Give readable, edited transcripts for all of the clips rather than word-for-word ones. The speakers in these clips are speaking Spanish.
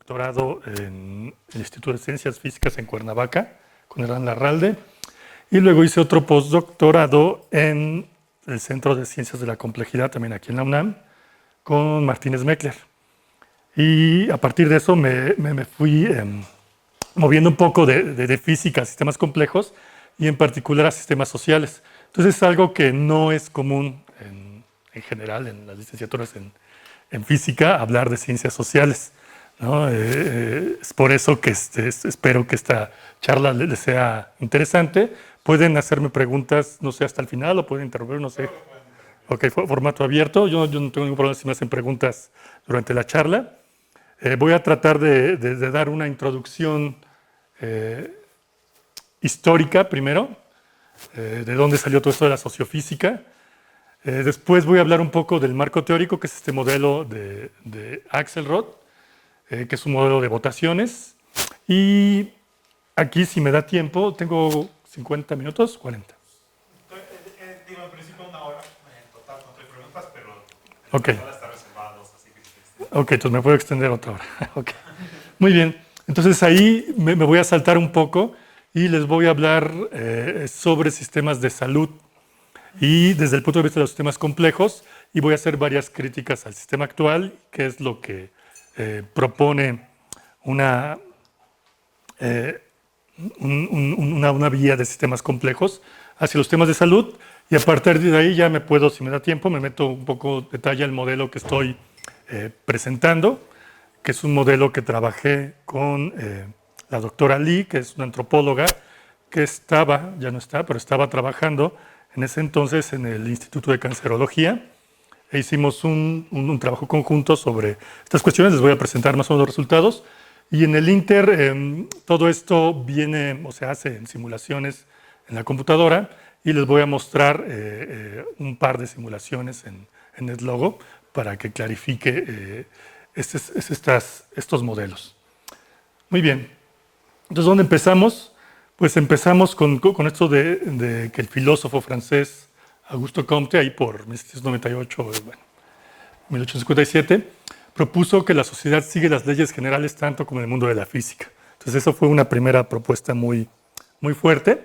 doctorado en el Instituto de Ciencias Físicas en Cuernavaca, con Hernán Larralde, y luego hice otro postdoctorado en el Centro de Ciencias de la Complejidad, también aquí en la UNAM, con Martínez Meckler. Y a partir de eso me fui moviendo un poco de física a sistemas complejos y en particular a sistemas sociales. Entonces es algo que no es común en general en las licenciaturas en física hablar de ciencias sociales, ¿no? Es por eso que espero que esta charla les sea interesante. Pueden hacerme preguntas, no sé, hasta el final o pueden interrumpir, no sé. Ok, formato abierto. Yo no tengo ningún problema si me hacen preguntas durante la charla. Voy a tratar de dar una introducción histórica primero, de dónde salió todo esto de la sociofísica. Después voy a hablar un poco del marco teórico, que es este modelo de Axelrod, que es un modelo de votaciones. Y aquí, si me da tiempo, tengo 50 minutos, 40. Digo, en principio una hora en total, no tengo preguntas, pero Ok. está reservados, así que... Ok, entonces me puedo extender otra hora. Okay. Muy bien, entonces ahí me voy a saltar un poco y les voy a hablar sobre sistemas de salud y desde el punto de vista de los sistemas complejos, y voy a hacer varias críticas al sistema actual, que es lo que propone una vía de sistemas complejos hacia los temas de salud, y a partir de ahí ya me puedo, si me da tiempo, me meto un poco detalle al modelo que estoy presentando, que es un modelo que trabajé con la doctora Lee, que es una antropóloga que estaba, ya no está, pero estaba trabajando en ese entonces en el Instituto de Cancerología, e hicimos un trabajo conjunto sobre estas cuestiones. Les voy a presentar más o menos los resultados. Y en el Inter, todo esto viene o se hace en simulaciones en la computadora, y les voy a mostrar un par de simulaciones en NetLogo para que clarifique estos modelos. Muy bien. Entonces, ¿dónde empezamos? Pues empezamos con esto de que el filósofo francés Auguste Comte, ahí por 1798, bueno, 1857, propuso que la sociedad sigue las leyes generales tanto como en el mundo de la física. Entonces, eso fue una primera propuesta muy, muy fuerte.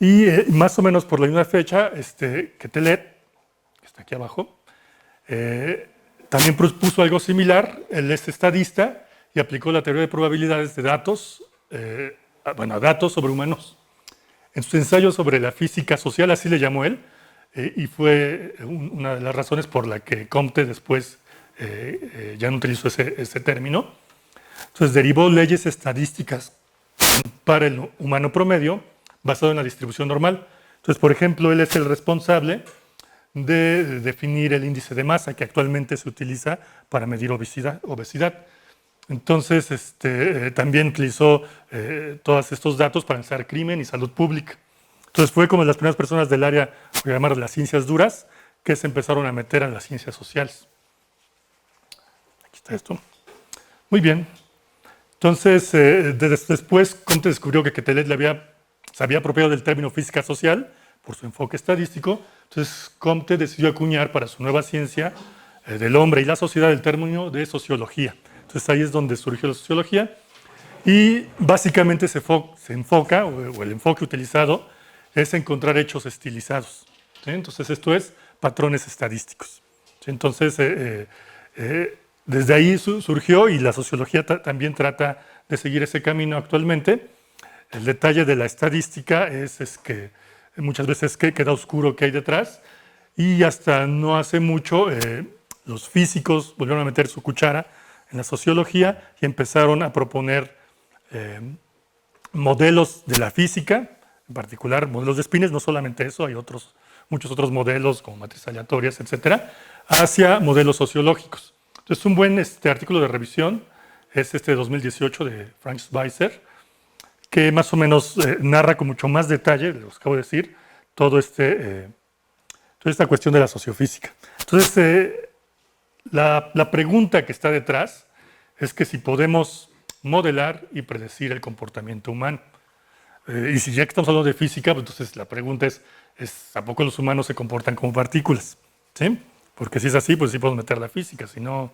Y más o menos por la misma fecha, Quetelet, que está aquí abajo, también propuso algo similar. Él es estadista y aplicó la teoría de probabilidades de datos, datos sobre humanos. En sus ensayos sobre la física social, así le llamó él, y fue una de las razones por la que Comte después ya no utilizó ese término. Entonces derivó leyes estadísticas para el humano promedio basado en la distribución normal. Entonces, por ejemplo, él es el responsable de definir el índice de masa que actualmente se utiliza para medir obesidad. Entonces, también utilizó todos estos datos para analizar crimen y salud pública. Entonces, fue como las primeras personas del área, voy a llamar las ciencias duras, que se empezaron a meter en las ciencias sociales. Aquí está esto. Muy bien. Entonces, después, Comte descubrió que Quetelet se había apropiado del término física social por su enfoque estadístico. Entonces, Comte decidió acuñar para su nueva ciencia del hombre y la sociedad el término de sociología. Entonces, ahí es donde surgió la sociología, y básicamente se enfoca, o el enfoque utilizado es encontrar hechos estilizados. ¿Sí? Entonces, esto es patrones estadísticos. ¿Sí? Entonces, desde ahí surgió, y la sociología también trata de seguir ese camino actualmente. El detalle de la estadística es que muchas veces queda oscuro qué hay detrás, y hasta no hace mucho los físicos volvieron a meter su cuchara en la sociología y empezaron a proponer modelos de la física, en particular modelos de espines, no solamente eso, hay muchos otros modelos como matrices aleatorias, etcétera, hacia modelos sociológicos. Entonces, un buen artículo de revisión es este de 2018 de Frank Schweitzer, que más o menos narra con mucho más detalle, les acabo de decir, toda esta cuestión de la sociofísica. Entonces, la pregunta que está detrás es que si podemos modelar y predecir el comportamiento humano. Y si ya que estamos hablando de física, pues entonces la pregunta es ¿a poco los humanos se comportan como partículas? ¿Sí? Porque si es así, pues sí podemos meter la física, si no,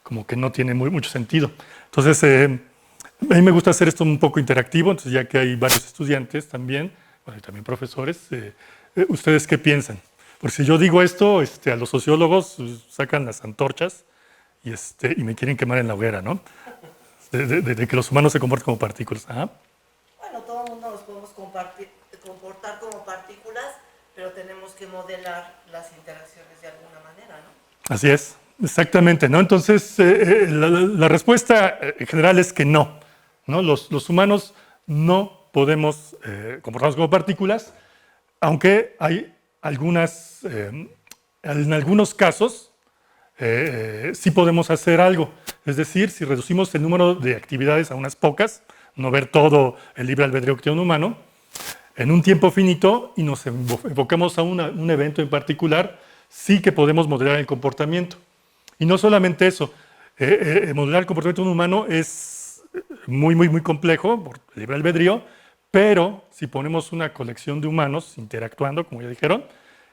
como que no tiene mucho sentido. Entonces, a mí me gusta hacer esto un poco interactivo, entonces ya que hay varios estudiantes también, bueno, y también profesores, ¿ustedes qué piensan? Porque si yo digo esto, a los sociólogos sacan las antorchas y me quieren quemar en la hoguera, ¿no? De que los humanos se comportan como partículas. Ajá. Bueno, todo el mundo nos podemos comportar como partículas, pero tenemos que modelar las interacciones de alguna manera, ¿no? Así es, exactamente, ¿no? Entonces, la respuesta en general es que no, ¿no? Los humanos no podemos comportarnos como partículas, aunque hay en algunos casos, sí podemos hacer algo. Es decir, si reducimos el número de actividades a unas pocas, no ver todo el libre albedrío que tiene un humano, en un tiempo finito y nos enfocamos a un evento en particular, sí que podemos modelar el comportamiento. Y no solamente eso, modelar el comportamiento de un humano es muy complejo por el libre albedrío, pero si ponemos una colección de humanos interactuando, como ya dijeron,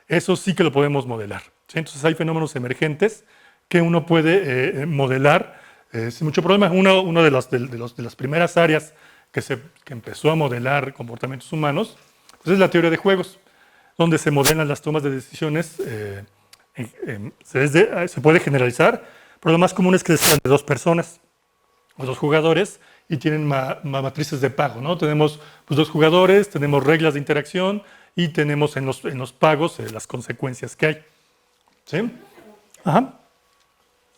eso sí que lo podemos modelar. ¿Sí? Entonces hay fenómenos emergentes que uno puede modelar sin mucho problema. Una de las primeras áreas que empezó a modelar comportamientos humanos pues es la teoría de juegos, donde se modelan las tomas de decisiones. Se puede generalizar, pero lo más común es que sean de dos personas o dos jugadores y tienen matrices de pago, ¿no? Tenemos pues, dos jugadores, tenemos reglas de interacción y tenemos en los pagos las consecuencias que hay. ¿Sí? Ajá.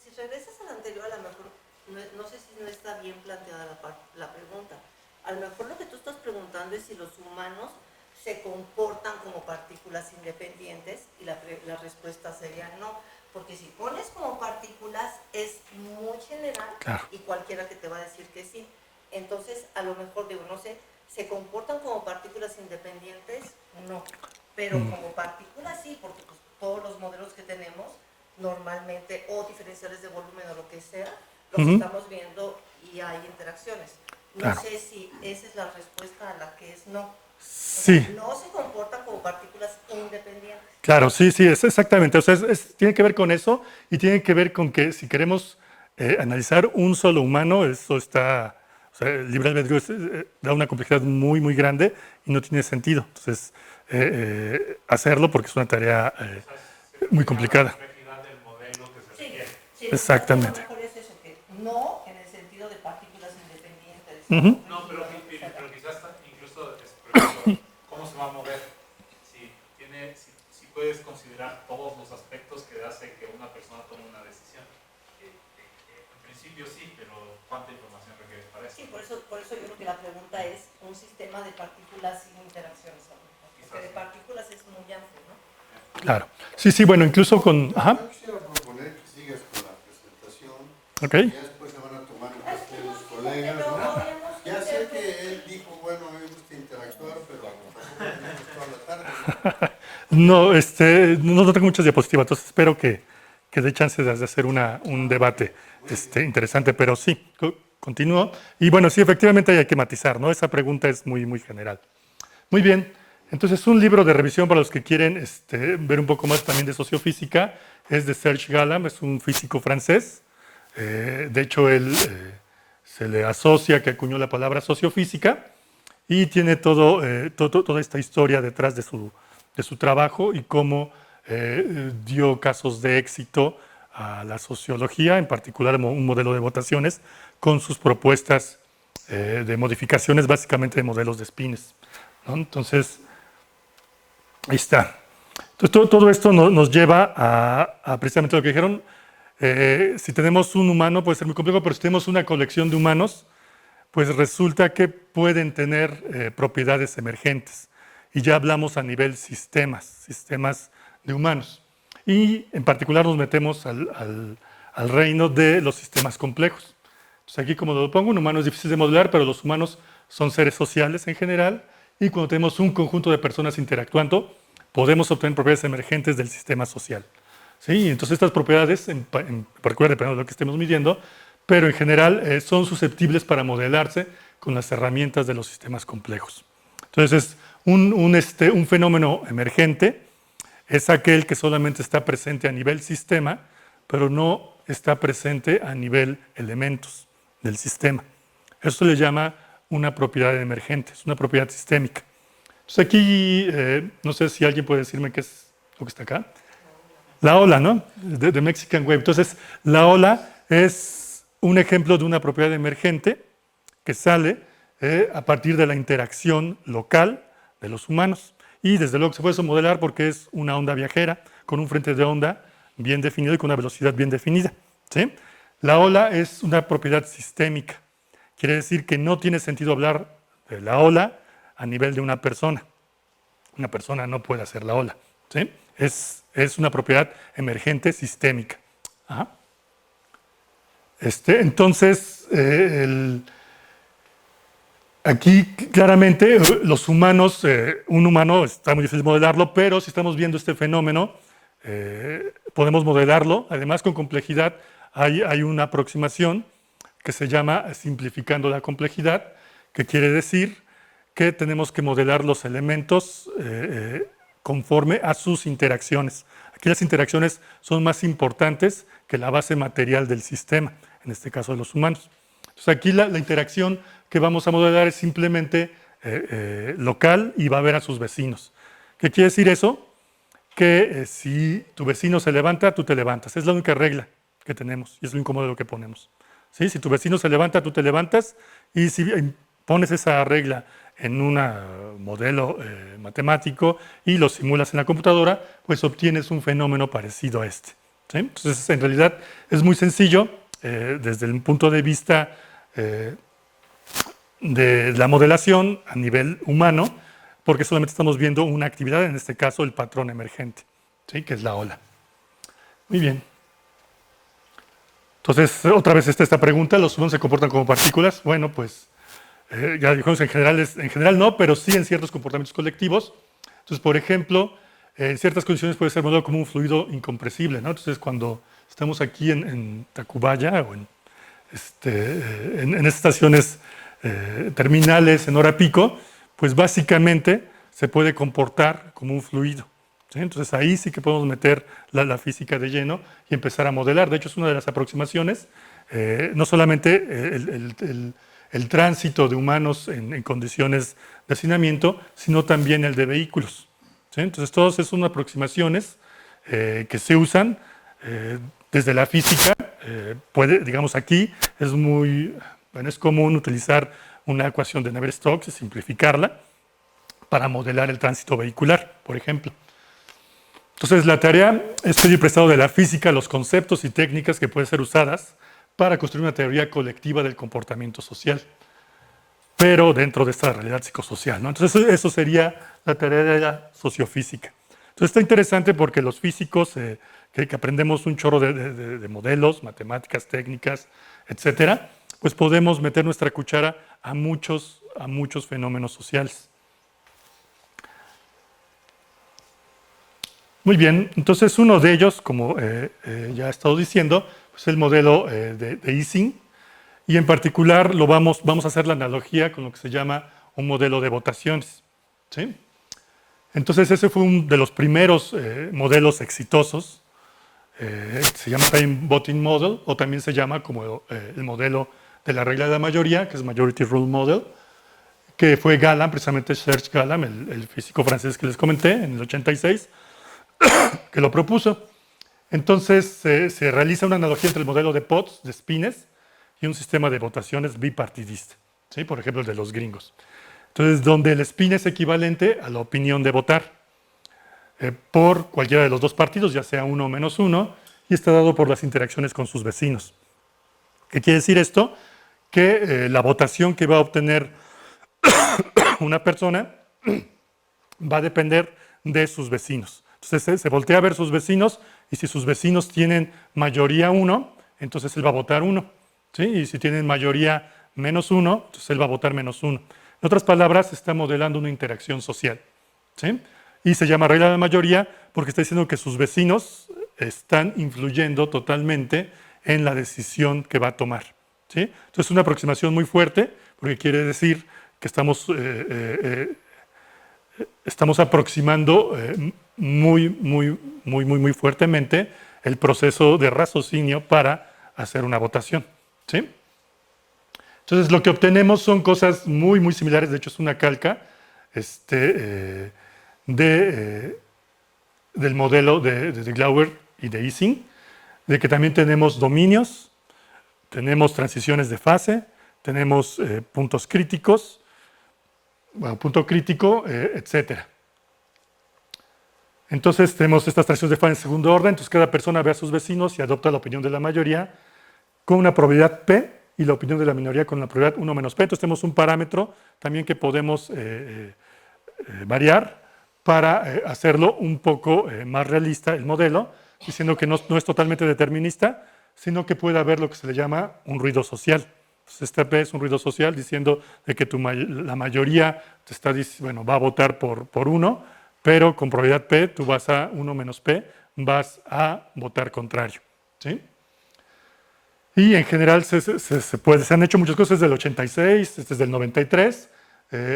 Si regresas al anterior, a lo mejor, no sé si no está bien planteada la pregunta. A lo mejor lo que tú estás preguntando es si los humanos se comportan como partículas independientes y la respuesta sería no. Porque si pones como partículas es muy general, claro, y cualquiera que te va a decir que sí. Entonces, a lo mejor digo, no sé, ¿se comportan como partículas independientes? No. Pero como partículas sí, porque pues, todos los modelos que tenemos normalmente, o diferenciales de volumen o lo que sea, los estamos viendo y hay interacciones. No claro, sé si esa es la respuesta a la que es no. Sí. O sea, no se comportan como partículas independientes. Claro, sí, es exactamente. O sea, tiene que ver con eso y tiene que ver con que si queremos analizar un solo humano, eso está, o sea, el libre albedrío da una complejidad muy grande y no tiene sentido. Entonces, hacerlo porque es una tarea muy complicada. Sí, exactamente. A lo mejor es eso, que no en el sentido de partículas independientes. No, pero quizás incluso, por ejemplo, ¿cómo se va a mover? Si puedes considerar todos los aspectos que hace que una persona tome una decisión. En principio sí, pero ¿cuánta información requiere para eso? Sí, por eso yo creo que la pregunta es un sistema de partículas sin interacciones. Porque de partículas es muy amplio, ¿no? Claro. Sí, bueno, incluso con... Ajá. Yo quisiera proponer que sigas con la presentación. Ok. Y ya después se van a tomar en cuenta los colegas, ¿no? Ya sé que él dijo, bueno, a mí me gusta interactuar, pero tampoco tenemos toda la tarde, ¿no? No tengo muchas diapositivas, entonces espero que dé chance de hacer un debate interesante, pero sí, continúo. Y bueno, sí, efectivamente hay que matizar, ¿no? Esa pregunta es muy general. Muy bien, entonces un libro de revisión para los que quieren ver un poco más también de sociofísica es de Serge Galam, es un físico francés. De hecho, él se le asocia que acuñó la palabra sociofísica y tiene toda esta historia detrás de su trabajo y cómo dio casos de éxito a la sociología, en particular un modelo de votaciones, con sus propuestas de modificaciones básicamente de modelos de spines, ¿no? Entonces, ahí está. Entonces, todo esto nos lleva a precisamente lo que dijeron. Si tenemos un humano puede ser muy complejo, pero si tenemos una colección de humanos, pues resulta que pueden tener propiedades emergentes. Y ya hablamos a nivel sistemas de humanos. Y en particular nos metemos al reino de los sistemas complejos. Entonces aquí, como lo pongo, un humano es difícil de modelar, pero los humanos son seres sociales en general. Y cuando tenemos un conjunto de personas interactuando, podemos obtener propiedades emergentes del sistema social. ¿Sí? Entonces estas propiedades, en particular dependiendo de lo que estemos midiendo, pero en general son susceptibles para modelarse con las herramientas de los sistemas complejos. Entonces, un fenómeno emergente es aquel que solamente está presente a nivel sistema, pero no está presente a nivel elementos del sistema. Eso se le llama una propiedad emergente, es una propiedad sistémica. Entonces aquí, no sé si alguien puede decirme qué es lo que está acá. La ola, ¿no? De Mexican Wave. Entonces, la ola es un ejemplo de una propiedad emergente que sale a partir de la interacción local de los humanos. Y desde luego que se puede modelar porque es una onda viajera con un frente de onda bien definido y con una velocidad bien definida, ¿sí? La ola es una propiedad sistémica. Quiere decir que no tiene sentido hablar de la ola a nivel de una persona. Una persona no puede hacer la ola, ¿sí? Es una propiedad emergente sistémica. Ajá. Entonces, aquí claramente los humanos, un humano está muy difícil modelarlo, pero si estamos viendo este fenómeno, podemos modelarlo. Además, con complejidad hay una aproximación que se llama simplificando la complejidad, que quiere decir que tenemos que modelar los elementos conforme a sus interacciones. Aquí las interacciones son más importantes que la base material del sistema, en este caso de los humanos. Entonces aquí la interacción que vamos a modelar es simplemente local y va a ver a sus vecinos. ¿Qué quiere decir eso? Que si tu vecino se levanta, tú te levantas. Es la única regla que tenemos y es lo incómodo de lo que ponemos. ¿Sí? Si tu vecino se levanta, tú te levantas, y si pones esa regla en un modelo matemático y lo simulas en la computadora, pues obtienes un fenómeno parecido a este. ¿Sí? Entonces, en realidad es muy sencillo desde el punto de vista de la modelación a nivel humano, porque solamente estamos viendo una actividad, en este caso el patrón emergente, ¿sí? Que es la ola. Muy bien. Entonces, otra vez está esta pregunta, ¿los humanos se comportan como partículas? Bueno, pues ya dijimos en general no, pero sí en ciertos comportamientos colectivos. Entonces, por ejemplo, en ciertas condiciones puede ser modelado como un fluido incompresible, ¿no? Entonces, cuando estamos aquí en Tacubaya o en estaciones terminales en hora pico, pues básicamente se puede comportar como un fluido, ¿sí? Entonces ahí sí que podemos meter la física de lleno y empezar a modelar. De hecho, es una de las aproximaciones, no solamente el tránsito de humanos en condiciones de hacinamiento, sino también el de vehículos, ¿sí? Entonces todas esas son aproximaciones que se usan desde la física. Digamos aquí es común utilizar una ecuación de Navier-Stokes y simplificarla para modelar el tránsito vehicular, por ejemplo. Entonces, la tarea es pedir prestado de la física los conceptos y técnicas que pueden ser usadas para construir una teoría colectiva del comportamiento social, pero dentro de esta realidad psicosocial, ¿no? Entonces, eso sería la tarea de la sociofísica. Entonces, está interesante porque los físicos, que aprendemos un chorro de modelos, matemáticas, técnicas, etcétera, pues podemos meter nuestra cuchara a muchos fenómenos sociales. Muy bien, entonces uno de ellos, como ya he estado diciendo, es el modelo de Ising, y en particular vamos a hacer la analogía con lo que se llama un modelo de votaciones, ¿sí? Entonces ese fue uno de los primeros modelos exitosos. Se llama Time Voting Model, o también se llama como el modelo de la regla de la mayoría, que es Majority Rule Model, que fue Galam, precisamente Serge Galam, el físico francés que les comenté, en el 86, que lo propuso. Entonces se realiza una analogía entre el modelo de Potts, de spines, y un sistema de votaciones bipartidista, ¿sí? Por ejemplo, el de los gringos. Entonces, donde el spin es equivalente a la opinión de votar por cualquiera de los dos partidos, ya sea uno o menos uno, y está dado por las interacciones con sus vecinos. ¿Qué quiere decir esto? Que la votación que va a obtener una persona va a depender de sus vecinos. Entonces se voltea a ver sus vecinos, y si sus vecinos tienen mayoría 1, entonces él va a votar 1, ¿sí? Y si tienen mayoría menos 1, entonces él va a votar menos 1. En otras palabras, se está modelando una interacción social, ¿sí? Y se llama regla de mayoría porque está diciendo que sus vecinos están influyendo totalmente en la decisión que va a tomar, ¿sí? Entonces es una aproximación muy fuerte, porque quiere decir que estamos aproximando muy fuertemente el proceso de raciocinio para hacer una votación. ¿Sí? Entonces, lo que obtenemos son cosas muy, muy similares. De hecho, es una calca del modelo de Glauber y de Ising, de que también tenemos dominios, tenemos transiciones de fase, tenemos puntos críticos, bueno, punto crítico, etcétera. Entonces tenemos estas transiciones de fase en segundo orden, entonces cada persona ve a sus vecinos y adopta la opinión de la mayoría con una probabilidad P y la opinión de la minoría con la probabilidad 1 menos P. Entonces tenemos un parámetro también que podemos variar para hacerlo un poco más realista el modelo, diciendo que no es totalmente determinista, sino que puede haber lo que se le llama un ruido social. Entonces, este P es un ruido social diciendo de que la mayoría te está, bueno, va a votar por 1, pero con probabilidad P, tú vas a 1 menos P, vas a votar contrario. ¿Sí? Y en general se han hecho muchas cosas desde el 86, desde el 93.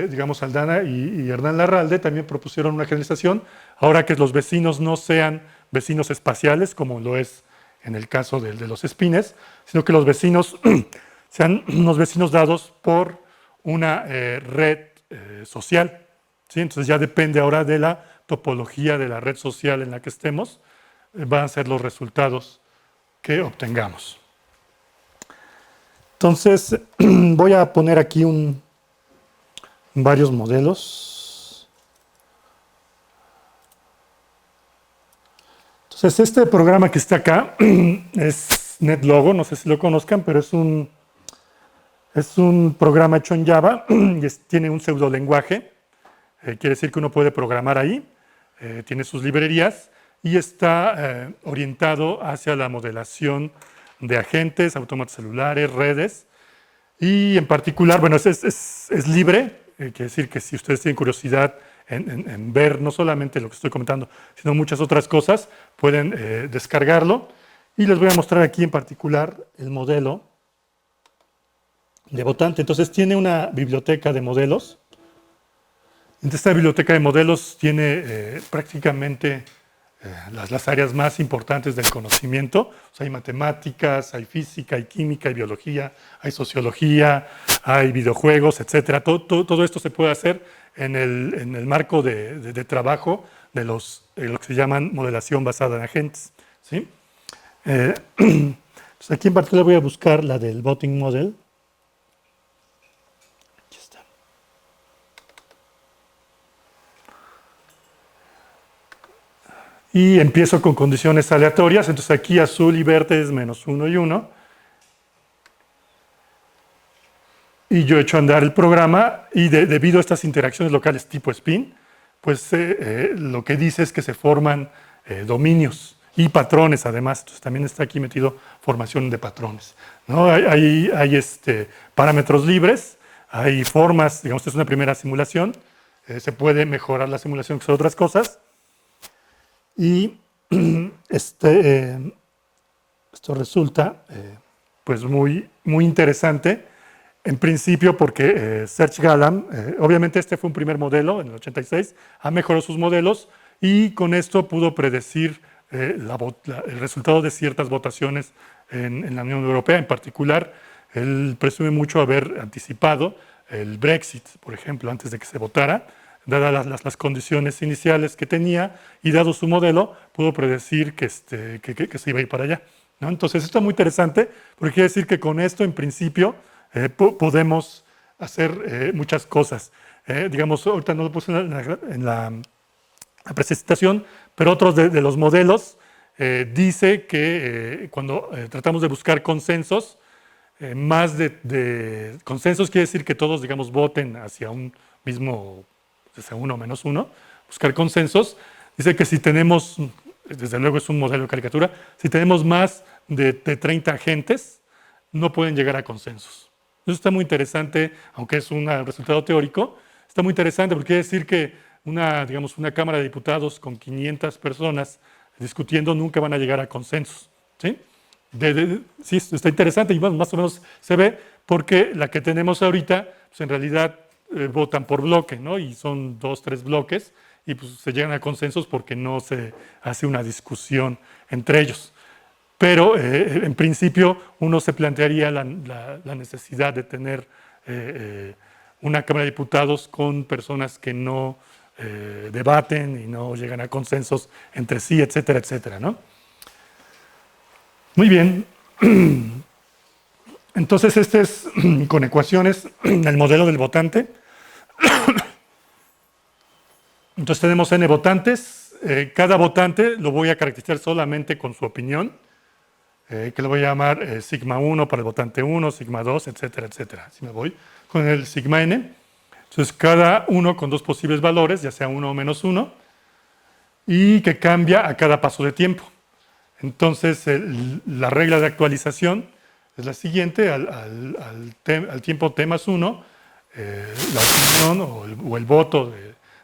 Digamos, Aldana y Hernán Larralde también propusieron una generalización, ahora que los vecinos no sean vecinos espaciales, como lo es en el caso de los espines, sino que los vecinos sean unos vecinos dados por una red social. ¿Sí? Entonces ya depende ahora de la topología de la red social en la que estemos, van a ser los resultados que obtengamos. Entonces, voy a poner aquí varios modelos. Entonces, este programa que está acá es NetLogo, no sé si lo conozcan, pero es un programa hecho en Java y tiene un pseudolenguaje. Quiere decir que uno puede programar ahí, tiene sus librerías y está orientado hacia la modelación de agentes, autómatas celulares, redes. Y en particular, bueno, es libre, quiere decir que si ustedes tienen curiosidad en ver no solamente lo que estoy comentando, sino muchas otras cosas, pueden descargarlo. Y les voy a mostrar aquí en particular el modelo de votante. Entonces tiene una biblioteca de modelos. Esta biblioteca de modelos tiene prácticamente las áreas más importantes del conocimiento. O sea, hay matemáticas, hay física, hay química, hay biología, hay sociología, hay videojuegos, etc. Todo esto se puede hacer en el marco de trabajo de lo que se llaman modelación basada en agentes. ¿Sí? Pues aquí en particular voy a buscar la del voting model. Aquí está. Y empiezo con condiciones aleatorias. Entonces aquí azul y verde es -1 y 1. Y yo echo a andar el programa y debido a estas interacciones locales tipo spin, pues lo que dice es que se forman dominios y patrones además. Entonces también está aquí metido formación de patrones, ¿no? Hay parámetros libres, hay formas, digamos, esta es una primera simulación, se puede mejorar la simulación, que son otras cosas. Y esto resulta pues muy interesante, en principio porque Serge Galam, obviamente este fue un primer modelo en el 86, ha mejorado sus modelos y con esto pudo predecir el resultado de ciertas votaciones en la Unión Europea. En particular, él presume mucho haber anticipado el Brexit, por ejemplo, antes de que se votara, dadas las condiciones iniciales que tenía y dado su modelo, pudo predecir que se iba a ir para allá, ¿no? Entonces, esto es muy interesante porque quiere decir que con esto, en principio, podemos hacer muchas cosas. Digamos, ahorita no lo puse en la presentación, pero otros de los modelos dice que cuando tratamos de buscar consensos, más de consensos quiere decir que todos, digamos, voten hacia un mismo, hacia 1 o -1, buscar consensos. Dice que si tenemos, desde luego es un modelo de caricatura, si tenemos más de 30 agentes, no pueden llegar a consensos. Eso está muy interesante, aunque es un resultado teórico, está muy interesante porque quiere decir que una Cámara de Diputados con 500 personas discutiendo nunca van a llegar a consensos. ¿Sí? Sí, está interesante y más o menos se ve porque la que tenemos ahorita, pues en realidad votan por bloque, ¿no? Y son 2, 3 bloques y pues se llegan a consensos porque no se hace una discusión entre ellos. pero en principio uno se plantearía la necesidad de tener una Cámara de Diputados con personas que no debaten y no llegan a consensos entre sí, etcétera, etcétera, ¿no? Muy bien. Entonces, este es, con ecuaciones, el modelo del votante. Entonces, tenemos n votantes. Cada votante lo voy a caracterizar solamente con su opinión, que lo voy a llamar sigma 1 para el votante 1, sigma 2, etcétera, etcétera. Así me voy con el sigma n. Entonces, cada uno con dos posibles valores, ya sea 1 o menos 1, y que cambia a cada paso de tiempo. Entonces, la regla de actualización es la siguiente: al tiempo t más 1, la opinión o el voto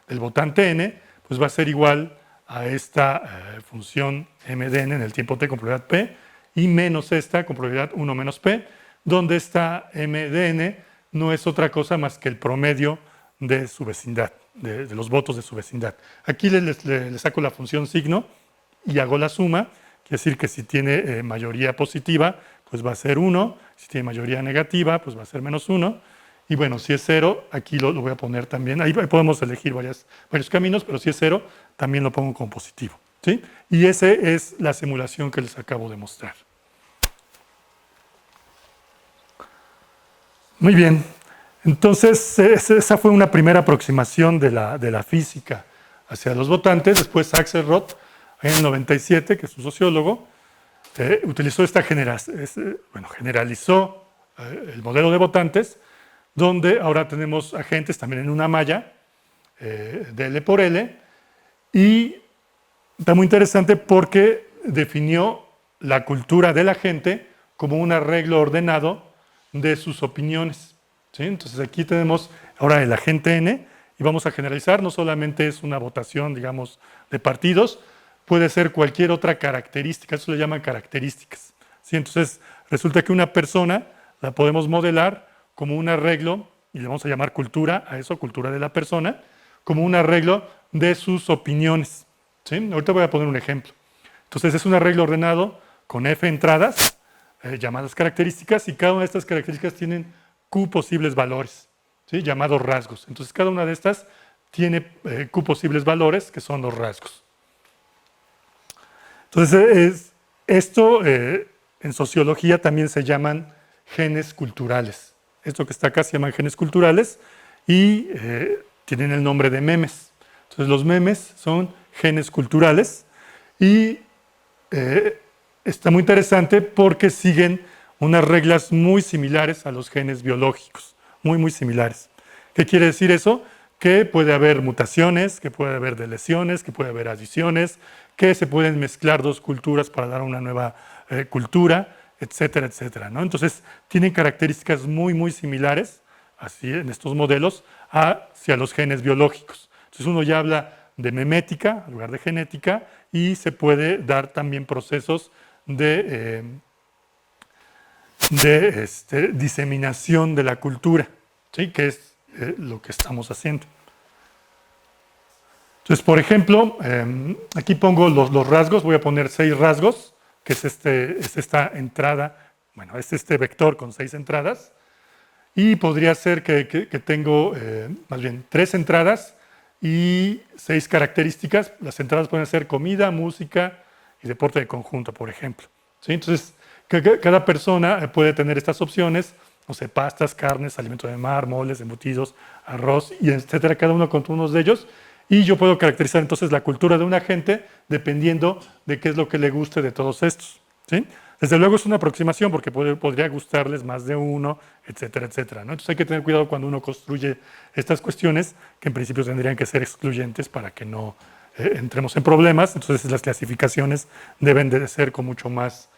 del votante n, pues va a ser igual a esta función m de n en el tiempo t con probabilidad p, y menos esta con probabilidad 1 menos p, donde esta m de n no es otra cosa más que el promedio de su vecindad, de los votos de su vecindad. Aquí le saco la función signo y hago la suma. Quiere decir que si tiene mayoría positiva, pues va a ser 1. Si tiene mayoría negativa, pues va a ser menos 1. Y bueno, si es 0, aquí lo voy a poner también. Ahí podemos elegir varios caminos, pero si es 0, también lo pongo como positivo, ¿sí? Y esa es la simulación que les acabo de mostrar. Muy bien. Entonces, esa fue una primera aproximación de la física hacia los votantes. Después Axelrod, en el 97, que es un sociólogo, utilizó generalizó el modelo de votantes, donde ahora tenemos agentes también en una malla de L por L, y está muy interesante porque definió la cultura de la gente como un arreglo ordenado de sus opiniones, ¿sí? Entonces aquí tenemos ahora el agente N, y vamos a generalizar. No solamente es una votación, digamos, de partidos, puede ser cualquier otra característica. Eso le llaman características, ¿sí? Entonces resulta que una persona la podemos modelar como un arreglo, y le vamos a llamar cultura a eso, cultura de la persona, como un arreglo de sus opiniones, ¿sí? Ahorita voy a poner un ejemplo. Entonces es un arreglo ordenado con F entradas, llamadas características, y cada una de estas características tienen Q posibles valores, ¿sí? Llamados rasgos. Entonces cada una de estas tiene Q posibles valores, que son los rasgos. Entonces, esto en sociología también se llaman genes culturales. Esto que está acá se llaman genes culturales y tienen el nombre de memes. Entonces, los memes son genes culturales y está muy interesante porque siguen unas reglas muy similares a los genes biológicos, muy, muy similares. ¿Qué quiere decir eso? Que puede haber mutaciones, que puede haber deleciones, que puede haber adiciones, que se pueden mezclar dos culturas para dar una nueva cultura, etcétera, etcétera, ¿no? Entonces, tienen características muy, muy similares, así en estos modelos, hacia los genes biológicos. Entonces, uno ya habla de memética en lugar de genética, y se puede dar también procesos de diseminación de la cultura, ¿sí? Que es lo que estamos haciendo. Entonces, por ejemplo, aquí pongo los rasgos. Voy a poner 6 rasgos, que es esta entrada, bueno, es este vector con 6 entradas. Y podría ser que tengo, más bien, 3 entradas y 6 características. Las entradas pueden ser comida, música y deporte de conjunto, por ejemplo, ¿sí? Entonces, cada persona puede tener estas opciones, no sé, pastas, carnes, alimentos de mar, moles, embutidos, arroz, y etcétera, cada uno con unos de ellos. Y yo puedo caracterizar entonces la cultura de una gente dependiendo de qué es lo que le guste de todos estos, ¿sí? Desde luego es una aproximación porque podría gustarles más de uno, etcétera, etcétera, ¿no? Entonces hay que tener cuidado cuando uno construye estas cuestiones, que en principio tendrían que ser excluyentes para que no entremos en problemas. Entonces las clasificaciones deben de ser con mucho más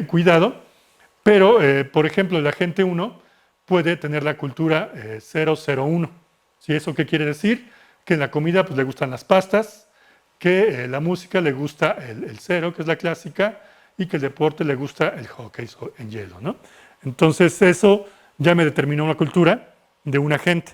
cuidado. Pero, por ejemplo, el agente 1 puede tener la cultura 001. ¿Sí? ¿Eso qué quiere decir? Que en la comida pues, le gustan las pastas, que la música le gusta el 0, que es la clásica, y que el deporte le gusta el hockey en hielo, ¿no? Entonces eso ya me determinó una cultura de un agente,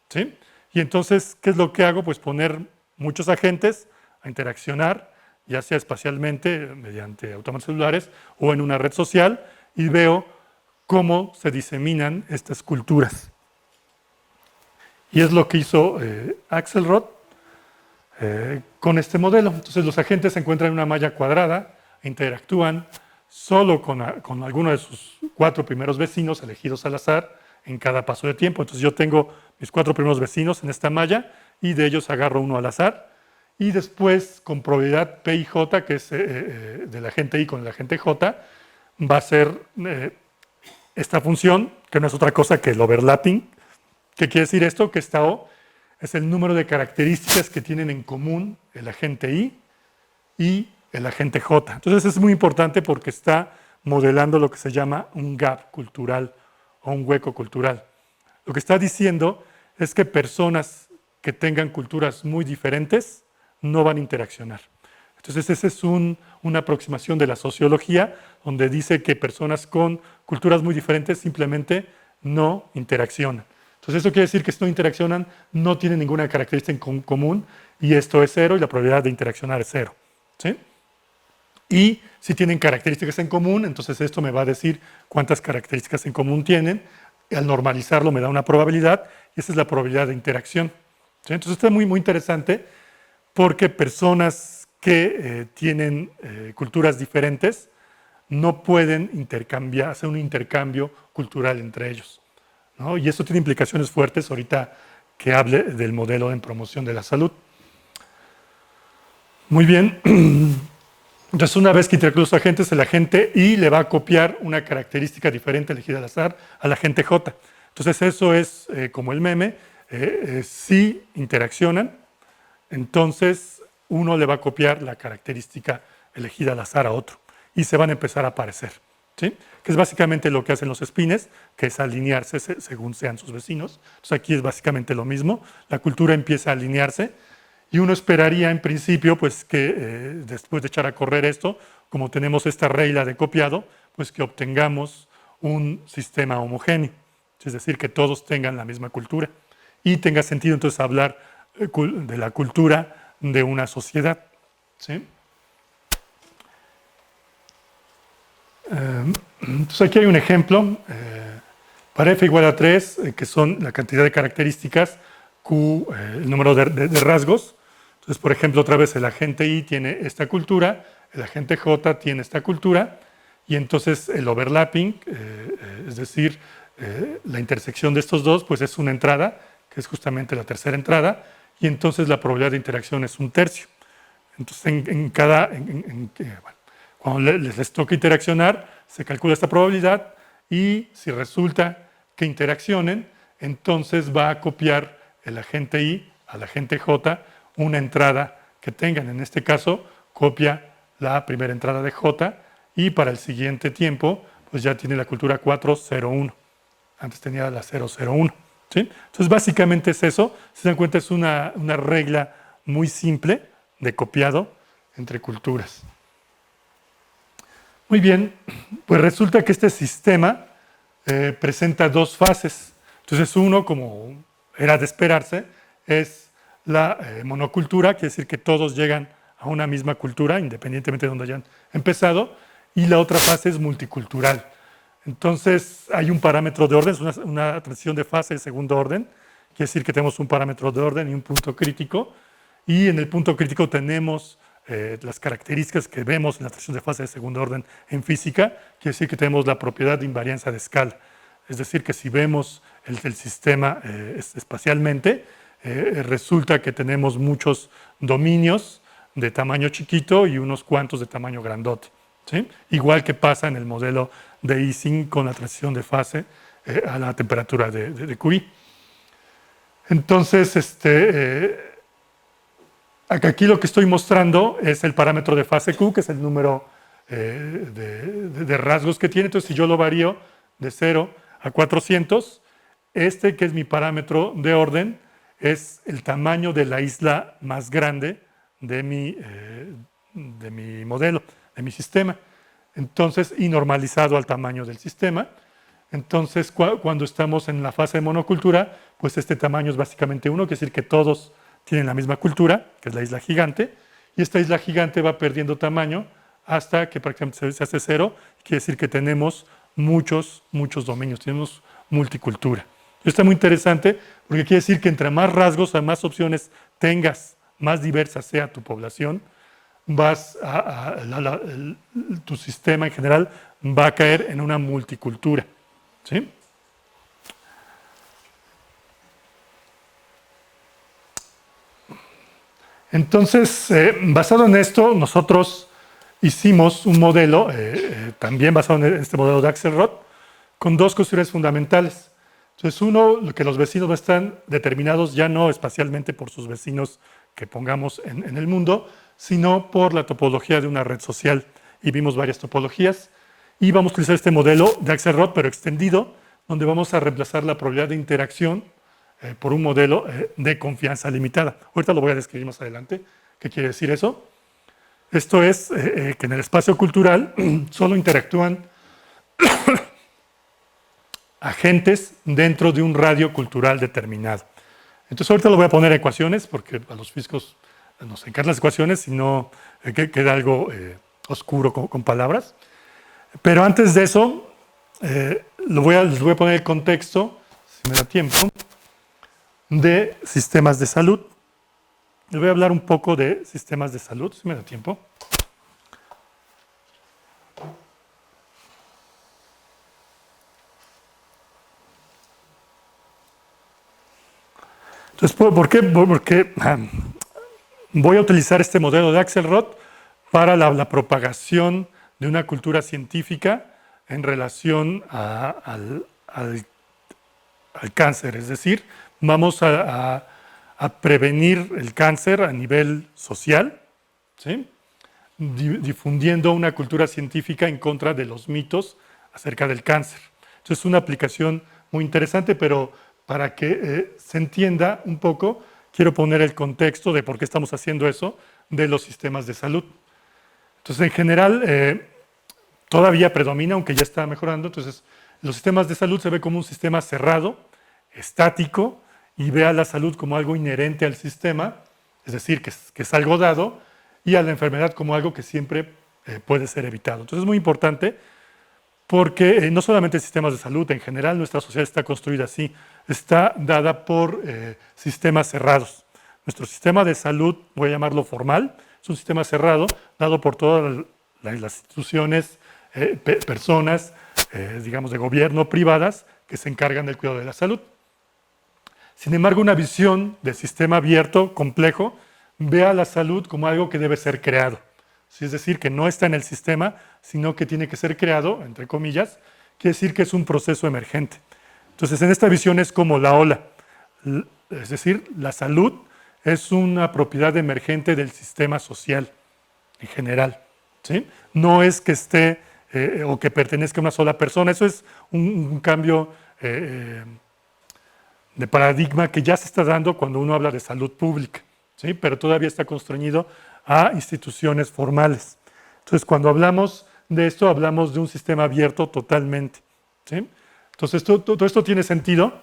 ¿sí? Y entonces, ¿qué es lo que hago? Pues poner muchos agentes a interaccionar ya sea espacialmente, mediante autómatas celulares, o en una red social, y veo cómo se diseminan estas culturas. Y es lo que hizo Axelrod con este modelo. Entonces los agentes se encuentran en una malla cuadrada, interactúan solo con alguno de sus 4 primeros vecinos elegidos al azar en cada paso de tiempo. Entonces yo tengo mis 4 primeros vecinos en esta malla y de ellos agarro uno al azar. Y después, con probabilidad P y J, que es del agente I con el agente J, va a ser esta función, que no es otra cosa que el overlapping. ¿Qué quiere decir esto? Que esta O es el número de características que tienen en común el agente I y el agente J. Entonces es muy importante porque está modelando lo que se llama un gap cultural o un hueco cultural. Lo que está diciendo es que personas que tengan culturas muy diferentes no van a interaccionar. Entonces esa es una aproximación de la sociología donde dice que personas con culturas muy diferentes simplemente no interaccionan. Entonces eso quiere decir que si no interaccionan no tienen ninguna característica en común y esto es 0 y la probabilidad de interaccionar es 0. ¿Sí? Y si tienen características en común, entonces esto me va a decir cuántas características en común tienen. Al normalizarlo me da una probabilidad y esa es la probabilidad de interacción. ¿Sí? Entonces esto es muy, muy interesante porque personas que tienen culturas diferentes no pueden hacer un intercambio cultural entre ellos, ¿no? Y eso tiene implicaciones fuertes ahorita que hable del modelo en promoción de la salud. Muy bien. Entonces, una vez que interactúa los agentes, el agente I le va a copiar una característica diferente elegida al azar al agente J. Entonces, eso es como el meme. Si interaccionan, entonces uno le va a copiar la característica elegida al azar a otro y se van a empezar a parecer. ¿Sí? Que es básicamente lo que hacen los espines, que es alinearse según sean sus vecinos. Entonces, aquí es básicamente lo mismo. La cultura empieza a alinearse. Y uno esperaría en principio pues, que después de echar a correr esto, como tenemos esta regla de copiado, pues que obtengamos un sistema homogéneo, es decir, que todos tengan la misma cultura y tenga sentido entonces hablar de la cultura de una sociedad. ¿Sí? Entonces aquí hay un ejemplo, para f igual a 3, que son la cantidad de características, Q, el número de rasgos. Entonces, por ejemplo, otra vez el agente I tiene esta cultura, el agente J tiene esta cultura, y entonces el overlapping, es decir, la intersección de estos dos, pues es una entrada, que es justamente la tercera entrada, y entonces la probabilidad de interacción es 1/3. Entonces, cuando les toca interaccionar, se calcula esta probabilidad, y si resulta que interaccionen, entonces va a copiar el agente I al agente J una entrada que tengan. En este caso, copia la primera entrada de J y para el siguiente tiempo, pues ya tiene la cultura 401. Antes tenía la 001. ¿Sí? Entonces, básicamente es eso. Si se dan cuenta, es una regla muy simple de copiado entre culturas. Muy bien, pues resulta que este sistema presenta 2 fases. Entonces, uno, como era de esperarse, es la monocultura, quiere decir que todos llegan a una misma cultura, independientemente de donde hayan empezado, y la otra fase es multicultural. Entonces, hay un parámetro de orden, es una transición de fase de segundo orden, quiere decir que tenemos un parámetro de orden y un punto crítico, y en el punto crítico tenemos las características que vemos en la transición de fase de segundo orden en física, quiere decir que tenemos la propiedad de invariancia de escala. Es decir, que si vemos el sistema espacialmente, resulta que tenemos muchos dominios de tamaño chiquito y unos cuantos de tamaño grandote. ¿Sí? Igual que pasa en el modelo de Ising con la transición de fase a la temperatura de Curie. Entonces, aquí lo que estoy mostrando es el parámetro de fase Q, que es el número de rasgos que tiene. Entonces, si yo lo varío de 0 a 400, que es mi parámetro de orden, es el tamaño de la isla más grande de mi modelo, de mi sistema. Entonces, y normalizado al tamaño del sistema. Entonces, cuando estamos en la fase de monocultura, pues este tamaño es básicamente 1, quiere decir que todos tienen la misma cultura, que es la isla gigante, y esta isla gigante va perdiendo tamaño hasta que prácticamente se hace cero. Quiere decir que tenemos muchos dominios, tenemos multicultura. Esto está muy interesante porque quiere decir que entre más rasgos, más opciones tengas, más diversa sea tu población, tu sistema en general va a caer en una multicultura. ¿Sí? Entonces, basado en esto, nosotros hicimos un modelo, también basado en este modelo de Axelrod, con dos cuestiones fundamentales. Entonces, uno, que los vecinos están determinados ya no espacialmente por sus vecinos que pongamos en el mundo, sino por la topología de una red social. Y vimos varias topologías. Y vamos a utilizar este modelo de Axelrod, pero extendido, donde vamos a reemplazar la probabilidad de interacción por un modelo de confianza limitada. Ahorita lo voy a describir más adelante. ¿Qué quiere decir eso? Esto es que en el espacio cultural solo interactúan agentes dentro de un radio cultural determinado. Entonces ahorita lo voy a poner en ecuaciones porque a los físicos nos encantan las ecuaciones y no queda algo oscuro con palabras. Pero antes de eso, les voy a poner el contexto, si me da tiempo, de sistemas de salud. Les voy a hablar un poco de sistemas de salud, si me da tiempo. Entonces, ¿por qué? Porque voy a utilizar este modelo de Axelrod para la propagación de una cultura científica en relación al cáncer. Es decir, vamos a prevenir el cáncer a nivel social, ¿sí? Difundiendo una cultura científica en contra de los mitos acerca del cáncer. Entonces es una aplicación muy interesante, pero para que se entienda un poco, quiero poner el contexto de por qué estamos haciendo eso de los sistemas de salud. Entonces, en general, todavía predomina, aunque ya está mejorando. Entonces, los sistemas de salud se ve como un sistema cerrado, estático, y ve a la salud como algo inherente al sistema, es decir, que es algo dado, y a la enfermedad como algo que siempre puede ser evitado. Entonces, es muy importante porque no solamente sistemas de salud, en general nuestra sociedad está construida así, está dada por sistemas cerrados. Nuestro sistema de salud, voy a llamarlo formal, es un sistema cerrado, dado por todas las instituciones, personas, digamos, de gobierno, privadas, que se encargan del cuidado de la salud. Sin embargo, una visión de sistema abierto, complejo, ve a la salud como algo que debe ser creado. Es decir, que no está en el sistema, sino que tiene que ser creado, entre comillas, quiere decir que es un proceso emergente. Entonces, en esta visión es como la ola. Es decir, la salud es una propiedad emergente del sistema social en general. ¿Sí? No es que esté o que pertenezca a una sola persona. Eso es un cambio de paradigma que ya se está dando cuando uno habla de salud pública, ¿sí? Pero todavía está constreñido a instituciones formales. Entonces, cuando hablamos de esto, hablamos de un sistema abierto totalmente, ¿sí? Entonces, todo esto tiene sentido.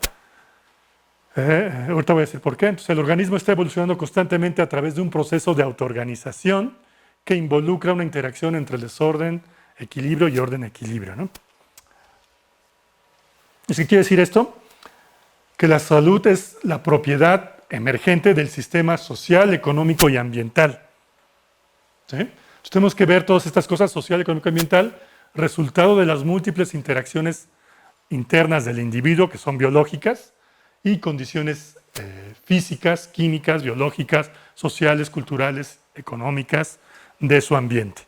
Ahorita voy a decir por qué. Entonces, el organismo está evolucionando constantemente a través de un proceso de autoorganización que involucra una interacción entre el desorden, equilibrio y orden-equilibrio, ¿no? ¿Y qué quiere decir esto? Que la salud es la propiedad emergente del sistema social, económico y ambiental. ¿Sí? Entonces, tenemos que ver todas estas cosas social, económico y ambiental, resultado de las múltiples interacciones internas del individuo, que son biológicas, y condiciones físicas, químicas, biológicas, sociales, culturales, económicas de su ambiente.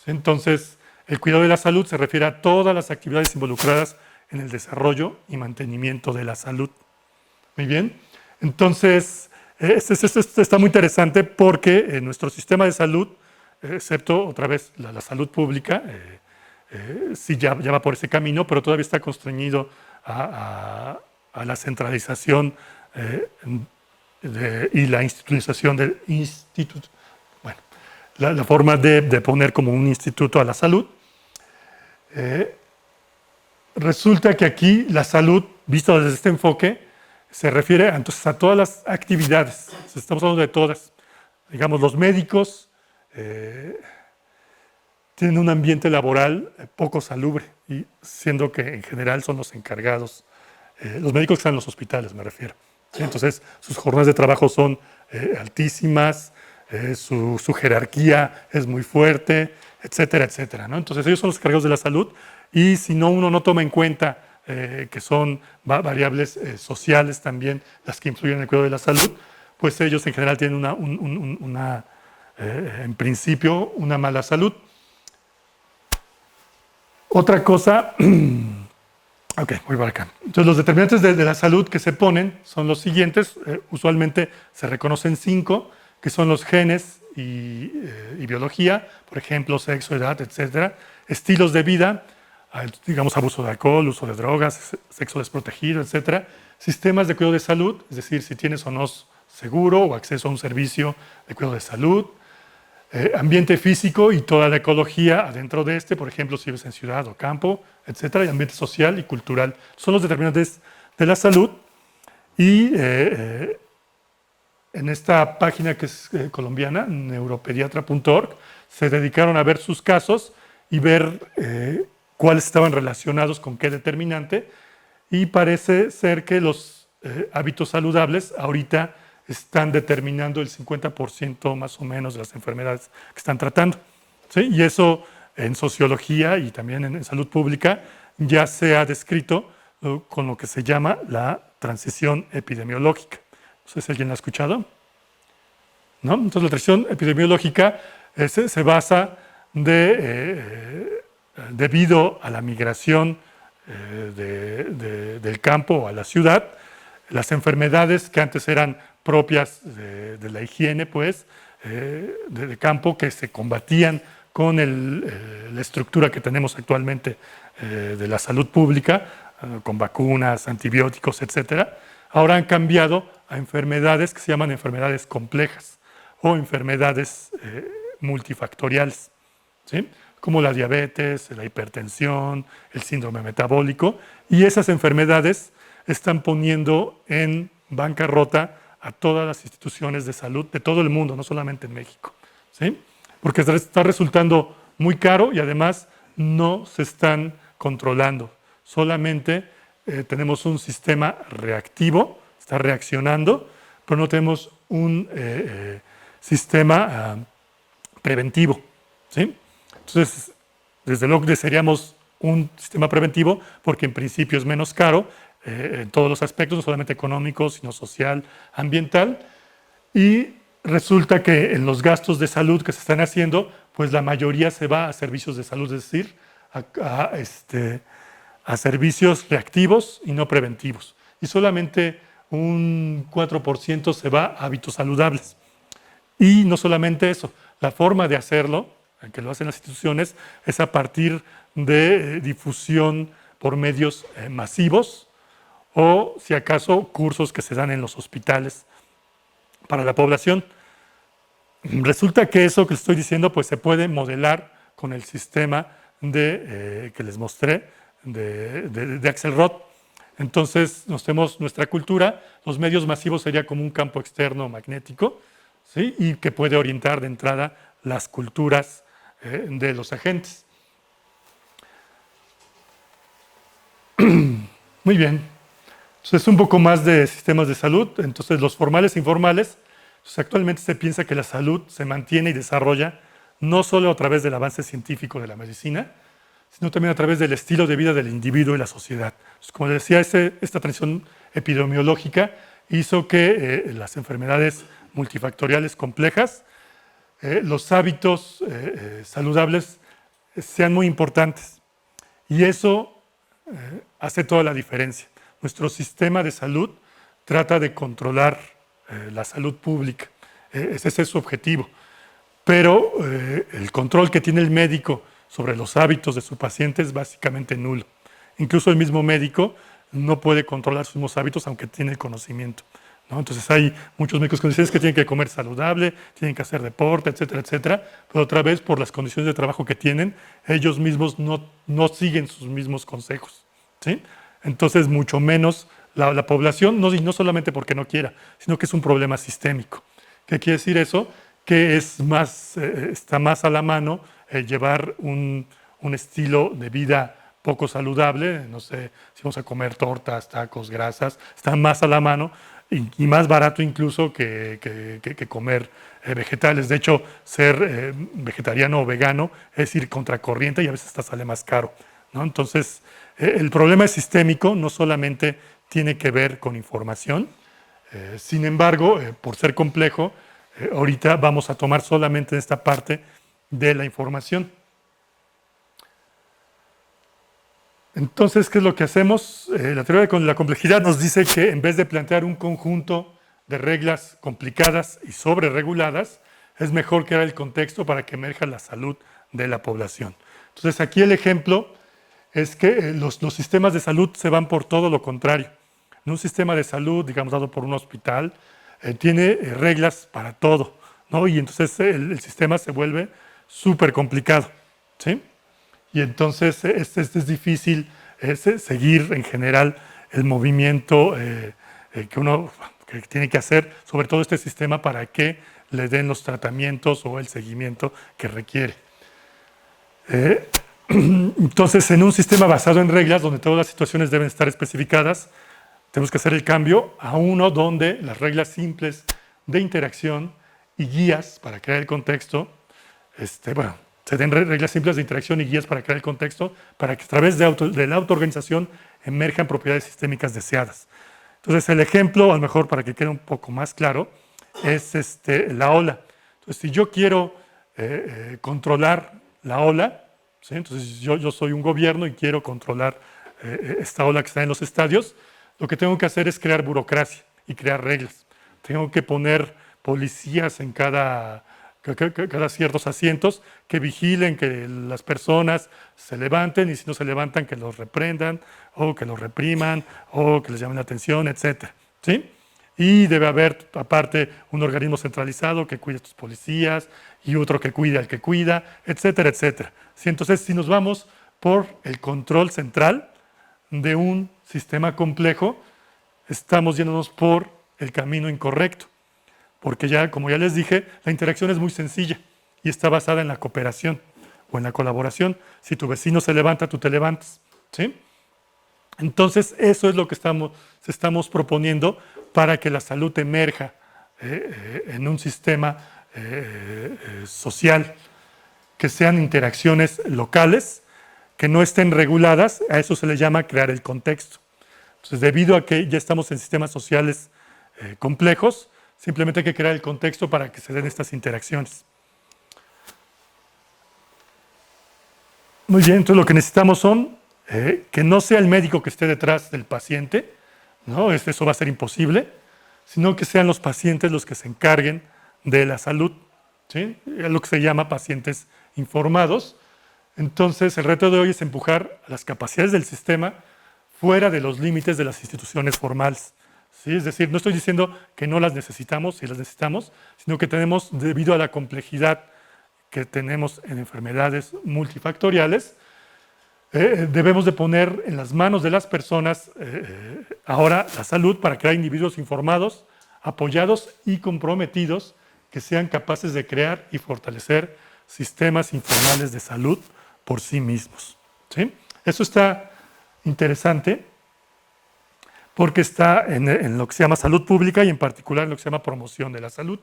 ¿Sí? Entonces, el cuidado de la salud se refiere a todas las actividades involucradas en el desarrollo y mantenimiento de la salud. Muy bien. Entonces, esto está muy interesante porque nuestro sistema de salud, excepto otra vez la salud pública, sí ya va por ese camino, pero todavía está constreñido a la centralización y la institucionalización del instituto. Bueno, la forma de poner como un instituto a la salud. Resulta que aquí la salud, vista desde este enfoque, se refiere entonces a todas las actividades. Estamos hablando de todas. digamos, los médicos tienen un ambiente laboral poco salubre, y siendo que en general son los encargados, los médicos que están en los hospitales, me refiero. ¿Sí? Entonces, sus jornadas de trabajo son altísimas, su jerarquía es muy fuerte, etcétera, etcétera, ¿no? Entonces, ellos son los encargados de la salud, y si no, uno no toma en cuenta que son variables sociales también las que influyen en el cuidado de la salud, pues ellos en general tienen en principio, una mala salud. Otra cosa, ok, voy para acá. Entonces, los determinantes de la salud que se ponen son los siguientes. Usualmente se reconocen 5, que son los genes y biología, por ejemplo, sexo, edad, etcétera. Estilos de vida, digamos, abuso de alcohol, uso de drogas, sexo desprotegido, etcétera. Sistemas de cuidado de salud, es decir, si tienes o no seguro o acceso a un servicio de cuidado de salud. Ambiente físico y toda la ecología adentro de por ejemplo, si vives en ciudad o campo, etcétera, y ambiente social y cultural. Son los determinantes de la salud. Y en esta página que es colombiana, neuropediatra.org, se dedicaron a ver sus casos y ver cuáles estaban relacionados con qué determinante, y parece ser que los hábitos saludables ahorita están determinando el 50% más o menos de las enfermedades que están tratando. ¿Sí? Y eso en sociología y también en salud pública ya se ha descrito con lo que se llama la transición epidemiológica. No sé si alguien la ha escuchado, ¿no? Entonces, la transición epidemiológica se basa debido a la migración del campo a la ciudad, las enfermedades que antes eran propias de la higiene, pues, de campo, que se combatían con la estructura que tenemos actualmente de la salud pública, con vacunas, antibióticos, etcétera, ahora han cambiado a enfermedades que se llaman enfermedades complejas o enfermedades multifactoriales, ¿sí? Como la diabetes, la hipertensión, el síndrome metabólico, y esas enfermedades están poniendo en bancarrota a todas las instituciones de salud de todo el mundo, no solamente en México, ¿sí? Porque está resultando muy caro y además no se están controlando. Solamente tenemos un sistema reactivo, está reaccionando, pero no tenemos un sistema preventivo, ¿sí? Entonces, desde luego desearíamos un sistema preventivo porque en principio es menos caro, en todos los aspectos, no solamente económicos, sino social, ambiental, y resulta que en los gastos de salud que se están haciendo, pues la mayoría se va a servicios de salud, es decir, a servicios reactivos y no preventivos. Y solamente un 4% se va a hábitos saludables. Y no solamente eso, la forma de hacerlo, en que lo hacen las instituciones, es a partir de difusión por medios masivos, o si acaso cursos que se dan en los hospitales para la población. Resulta que eso que estoy diciendo pues se puede modelar con el sistema que les mostré de Axelrod. Entonces nos tenemos nuestra cultura, los medios masivos sería como un campo externo magnético, ¿sí? Y que puede orientar de entrada las culturas de los agentes. Muy bien. Entonces, un poco más de sistemas de salud. Entonces, los formales e informales. Entonces, actualmente se piensa que la salud se mantiene y desarrolla no solo a través del avance científico de la medicina, sino también a través del estilo de vida del individuo y la sociedad. Entonces, como decía, esta transición epidemiológica hizo que las enfermedades multifactoriales complejas, los hábitos saludables sean muy importantes. Y eso hace toda la diferencia. Nuestro sistema de salud trata de controlar la salud pública. Ese es su objetivo. Pero el control que tiene el médico sobre los hábitos de su paciente es básicamente nulo. Incluso el mismo médico no puede controlar sus mismos hábitos aunque tiene el conocimiento, ¿no? Entonces hay muchos médicos que dicen que tienen que comer saludable, tienen que hacer deporte, etcétera, etcétera. Pero otra vez, por las condiciones de trabajo que tienen, ellos mismos no siguen sus mismos consejos, ¿sí? Entonces, mucho menos la población, no solamente porque no quiera, sino que es un problema sistémico. ¿Qué quiere decir eso? que está más a la mano llevar un estilo de vida poco saludable, no sé, si vamos a comer tortas, tacos, grasas, está más a la mano y más barato incluso que comer vegetales. De hecho, ser vegetariano o vegano es ir contracorriente y a veces hasta sale más caro, ¿no? Entonces, el problema es sistémico, no solamente tiene que ver con información. Sin embargo, por ser complejo, ahorita vamos a tomar solamente esta parte de la información. Entonces, ¿qué es lo que hacemos? La teoría de la complejidad nos dice que en vez de plantear un conjunto de reglas complicadas y sobrereguladas, es mejor crear el contexto para que emerja la salud de la población. Entonces, aquí el ejemplo es que los sistemas de salud se van por todo lo contrario. En un sistema de salud, digamos, dado por un hospital, tiene reglas para todo, ¿no? Y entonces el sistema se vuelve súper complicado, ¿sí? Y entonces es difícil seguir en general el movimiento que uno que tiene que hacer, sobre todo este sistema, para que le den los tratamientos o el seguimiento que requiere. Entonces, en un sistema basado en reglas, donde todas las situaciones deben estar especificadas, tenemos que hacer el cambio a uno donde las reglas simples de interacción y guías para crear el contexto, se den reglas simples de interacción y guías para crear el contexto, para que a través de la autoorganización emerjan propiedades sistémicas deseadas. Entonces, el ejemplo, a lo mejor para que quede un poco más claro, es la ola. Entonces, si yo quiero controlar la ola, ¿sí? Entonces yo soy un gobierno y quiero controlar esta ola que está en los estadios, lo que tengo que hacer es crear burocracia y crear reglas. Tengo que poner policías en cada ciertos asientos que vigilen que las personas se levanten y si no se levantan que los reprendan o que los repriman o que les llamen la atención, etc. ¿Sí? Y debe haber aparte un organismo centralizado que cuide a estos policías y otro que cuide al que cuida, etcétera, etcétera. ¿Sí? Entonces, si nos vamos por el control central de un sistema complejo, estamos yéndonos por el camino incorrecto. Porque ya, como ya les dije, la interacción es muy sencilla y está basada en la cooperación o en la colaboración. Si tu vecino se levanta, tú te levantas, ¿sí? Entonces, eso es lo que estamos proponiendo para que la salud emerja en un sistema social, que sean interacciones locales, que no estén reguladas, a eso se le llama crear el contexto. Entonces, debido a que ya estamos en sistemas sociales complejos, simplemente hay que crear el contexto para que se den estas interacciones. Muy bien, entonces lo que necesitamos son que no sea el médico que esté detrás del paciente, ¿no? Eso va a ser imposible, sino que sean los pacientes los que se encarguen de la salud, ¿sí? Es lo que se llama pacientes informados. Entonces, el reto de hoy es empujar las capacidades del sistema fuera de los límites de las instituciones formales. ¿Sí? Es decir, no estoy diciendo que no las necesitamos, sí las necesitamos, sino que tenemos, debido a la complejidad que tenemos en enfermedades multifactoriales, debemos de poner en las manos de las personas ahora la salud para crear individuos informados, apoyados y comprometidos que sean capaces de crear y fortalecer sistemas informales de salud por sí mismos. ¿Sí? Eso está interesante porque está en lo que se llama salud pública y en particular en lo que se llama promoción de la salud.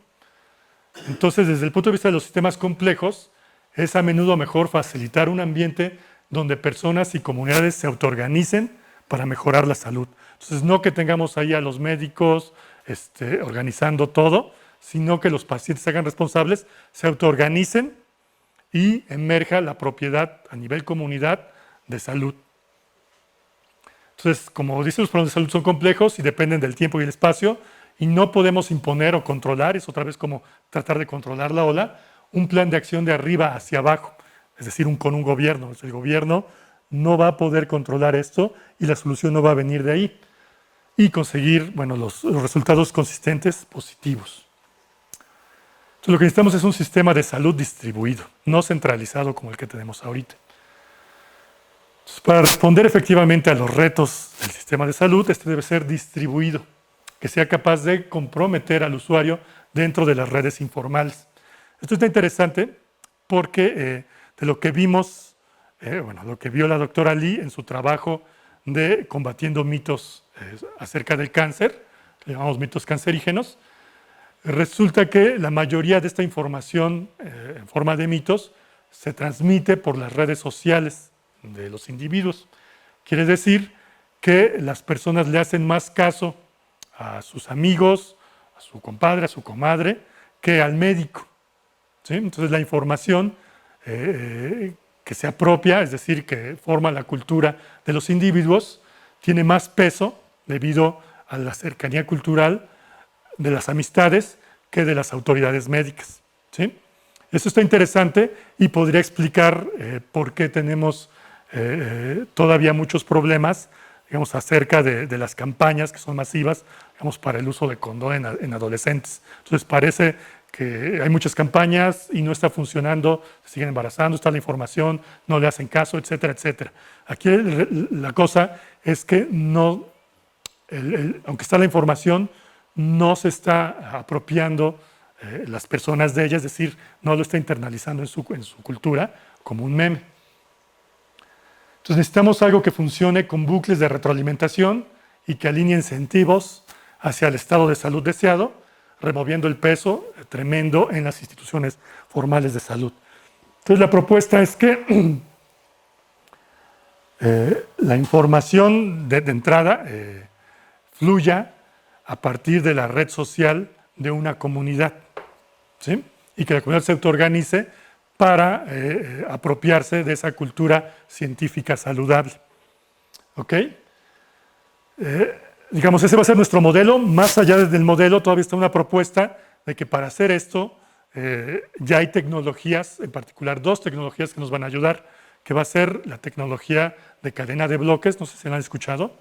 Entonces, desde el punto de vista de los sistemas complejos, es a menudo mejor facilitar un ambiente donde personas y comunidades se autoorganicen para mejorar la salud. Entonces, no que tengamos ahí a los médicos organizando todo, sino que los pacientes se hagan responsables, se autoorganicen y emerja la propiedad a nivel comunidad de salud. Entonces, como dicen, los problemas de salud son complejos y dependen del tiempo y el espacio y no podemos imponer o controlar, es otra vez como tratar de controlar la ola, un plan de acción de arriba hacia abajo, es decir, con un gobierno. El gobierno no va a poder controlar esto y la solución no va a venir de ahí y conseguir los resultados consistentes positivos. Entonces, lo que necesitamos es un sistema de salud distribuido, no centralizado como el que tenemos ahorita. Entonces, para responder efectivamente a los retos del sistema de salud, debe ser distribuido, que sea capaz de comprometer al usuario dentro de las redes informales. Esto está interesante porque de lo que vimos, lo que vio la doctora Lee en su trabajo de combatiendo mitos acerca del cáncer, que llamamos mitos cancerígenos, resulta que la mayoría de esta información en forma de mitos se transmite por las redes sociales de los individuos. Quiere decir que las personas le hacen más caso a sus amigos, a su compadre, a su comadre, que al médico. ¿Sí? Entonces la información que se apropia, es decir, que forma la cultura de los individuos, tiene más peso debido a la cercanía cultural de las amistades que de las autoridades médicas. ¿Sí? Eso está interesante y podría explicar por qué tenemos todavía muchos problemas, digamos, acerca de las campañas que son masivas, digamos, para el uso de condón en adolescentes. Entonces parece que hay muchas campañas y no está funcionando, se siguen embarazando, está la información, no le hacen caso, etcétera, etcétera. Aquí la cosa es que no, aunque está la información, no se está apropiando las personas de ella, es decir, no lo está internalizando en su cultura como un meme. Entonces necesitamos algo que funcione con bucles de retroalimentación y que alinee incentivos hacia el estado de salud deseado, removiendo el peso tremendo en las instituciones formales de salud. Entonces la propuesta es que la información de entrada fluya a partir de la red social de una comunidad, ¿sí? Y que la comunidad se autoorganice para apropiarse de esa cultura científica saludable. ¿Ok? Digamos, ese va a ser nuestro modelo. Más allá del modelo, todavía está una propuesta de que para hacer esto ya hay tecnologías, en particular 2 tecnologías que nos van a ayudar, que va a ser la tecnología de cadena de bloques, no sé si la han escuchado,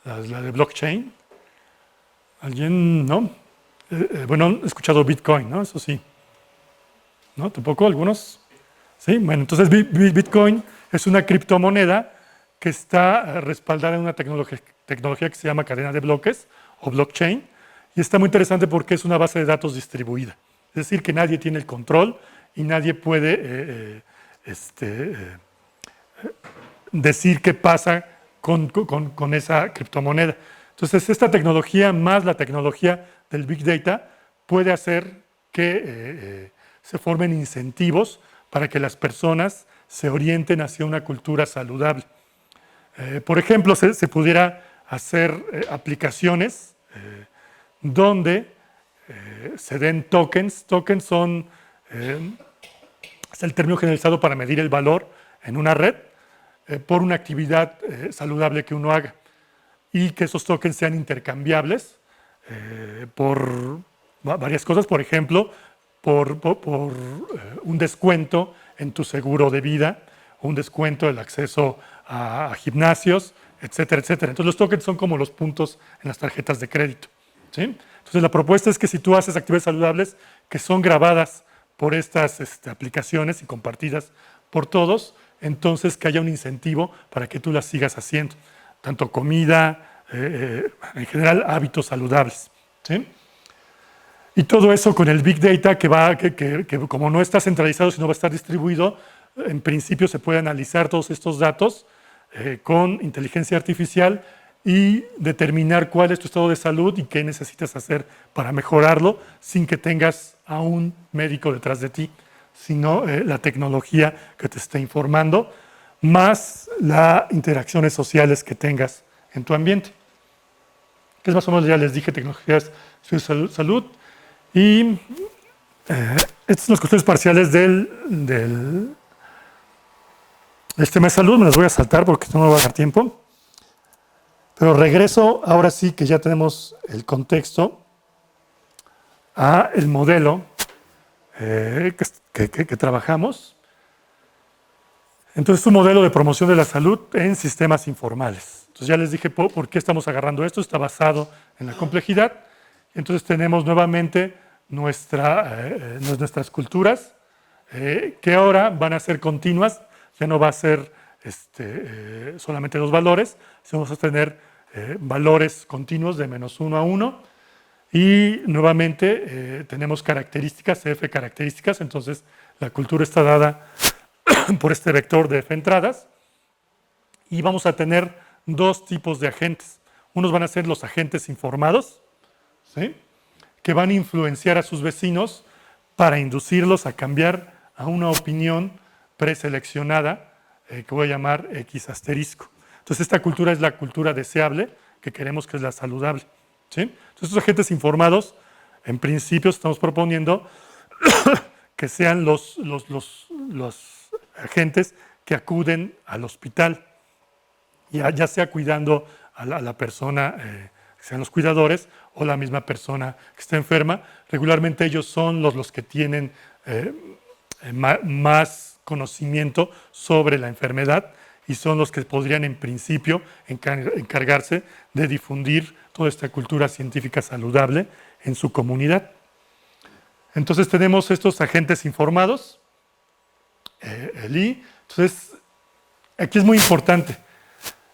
la de blockchain. ¿Alguien? ¿No? Bueno, he escuchado Bitcoin, ¿no? Eso sí. ¿No? ¿Tampoco? ¿Algunos? Sí, bueno, entonces Bitcoin es una criptomoneda que está respaldada en una tecnología que se llama cadena de bloques o blockchain, y está muy interesante porque es una base de datos distribuida. Es decir, que nadie tiene el control y nadie puede decir qué pasa con esa criptomoneda. Entonces, esta tecnología más la tecnología del Big Data puede hacer que se formen incentivos para que las personas se orienten hacia una cultura saludable. Por ejemplo, se pudiera hacer aplicaciones donde se den tokens. Tokens son, es el término generalizado para medir el valor en una red por una actividad saludable que uno haga, y que esos tokens sean intercambiables por varias cosas, por ejemplo, por un descuento en tu seguro de vida, un descuento del acceso a gimnasios, etcétera, etcétera. Entonces los tokens son como los puntos en las tarjetas de crédito, ¿sí? Entonces la propuesta es que si tú haces actividades saludables que son grabadas por estas aplicaciones y compartidas por todos, entonces que haya un incentivo para que tú las sigas haciendo, tanto comida, en general hábitos saludables, ¿sí? Y todo eso con el Big Data que como no está centralizado, sino va a estar distribuido, en principio se puede analizar todos estos datos con inteligencia artificial y determinar cuál es tu estado de salud y qué necesitas hacer para mejorarlo sin que tengas a un médico detrás de ti, sino la tecnología que te esté informando, más las interacciones sociales que tengas en tu ambiente. Que es más o menos, ya les dije, tecnologías de salud. Y estos son los cuestiones parciales del tema de salud. Me las voy a saltar porque no me va a dar tiempo. Pero regreso, ahora sí que ya tenemos el contexto, a el modelo que trabajamos. Entonces, es un modelo de promoción de la salud en sistemas informales. Entonces, ya les dije por qué estamos agarrando esto. Está basado en la complejidad. Entonces, tenemos nuevamente nuestras culturas que ahora van a ser continuas. Ya no va a ser solamente 2 valores, sino vamos a tener valores continuos de -1 a 1. Y nuevamente tenemos características, F características, entonces la cultura está dada por este vector de F entradas. Y vamos a tener dos tipos de agentes. Unos van a ser los agentes informados, ¿sí?, que van a influenciar a sus vecinos para inducirlos a cambiar a una opinión preseleccionada, que voy a llamar X asterisco. Entonces esta cultura es la cultura deseable, que queremos que es la saludable, ¿sí? Entonces estos agentes informados, en principio estamos proponiendo que sean los agentes que acuden al hospital, ya sea cuidando a la persona, que sean los cuidadores, o la misma persona que está enferma. Regularmente ellos son los que tienen más conocimiento sobre la enfermedad y son los que podrían en principio encargarse de difundir toda esta cultura científica saludable en su comunidad. Entonces tenemos estos agentes informados, el I. Entonces, aquí es muy importante.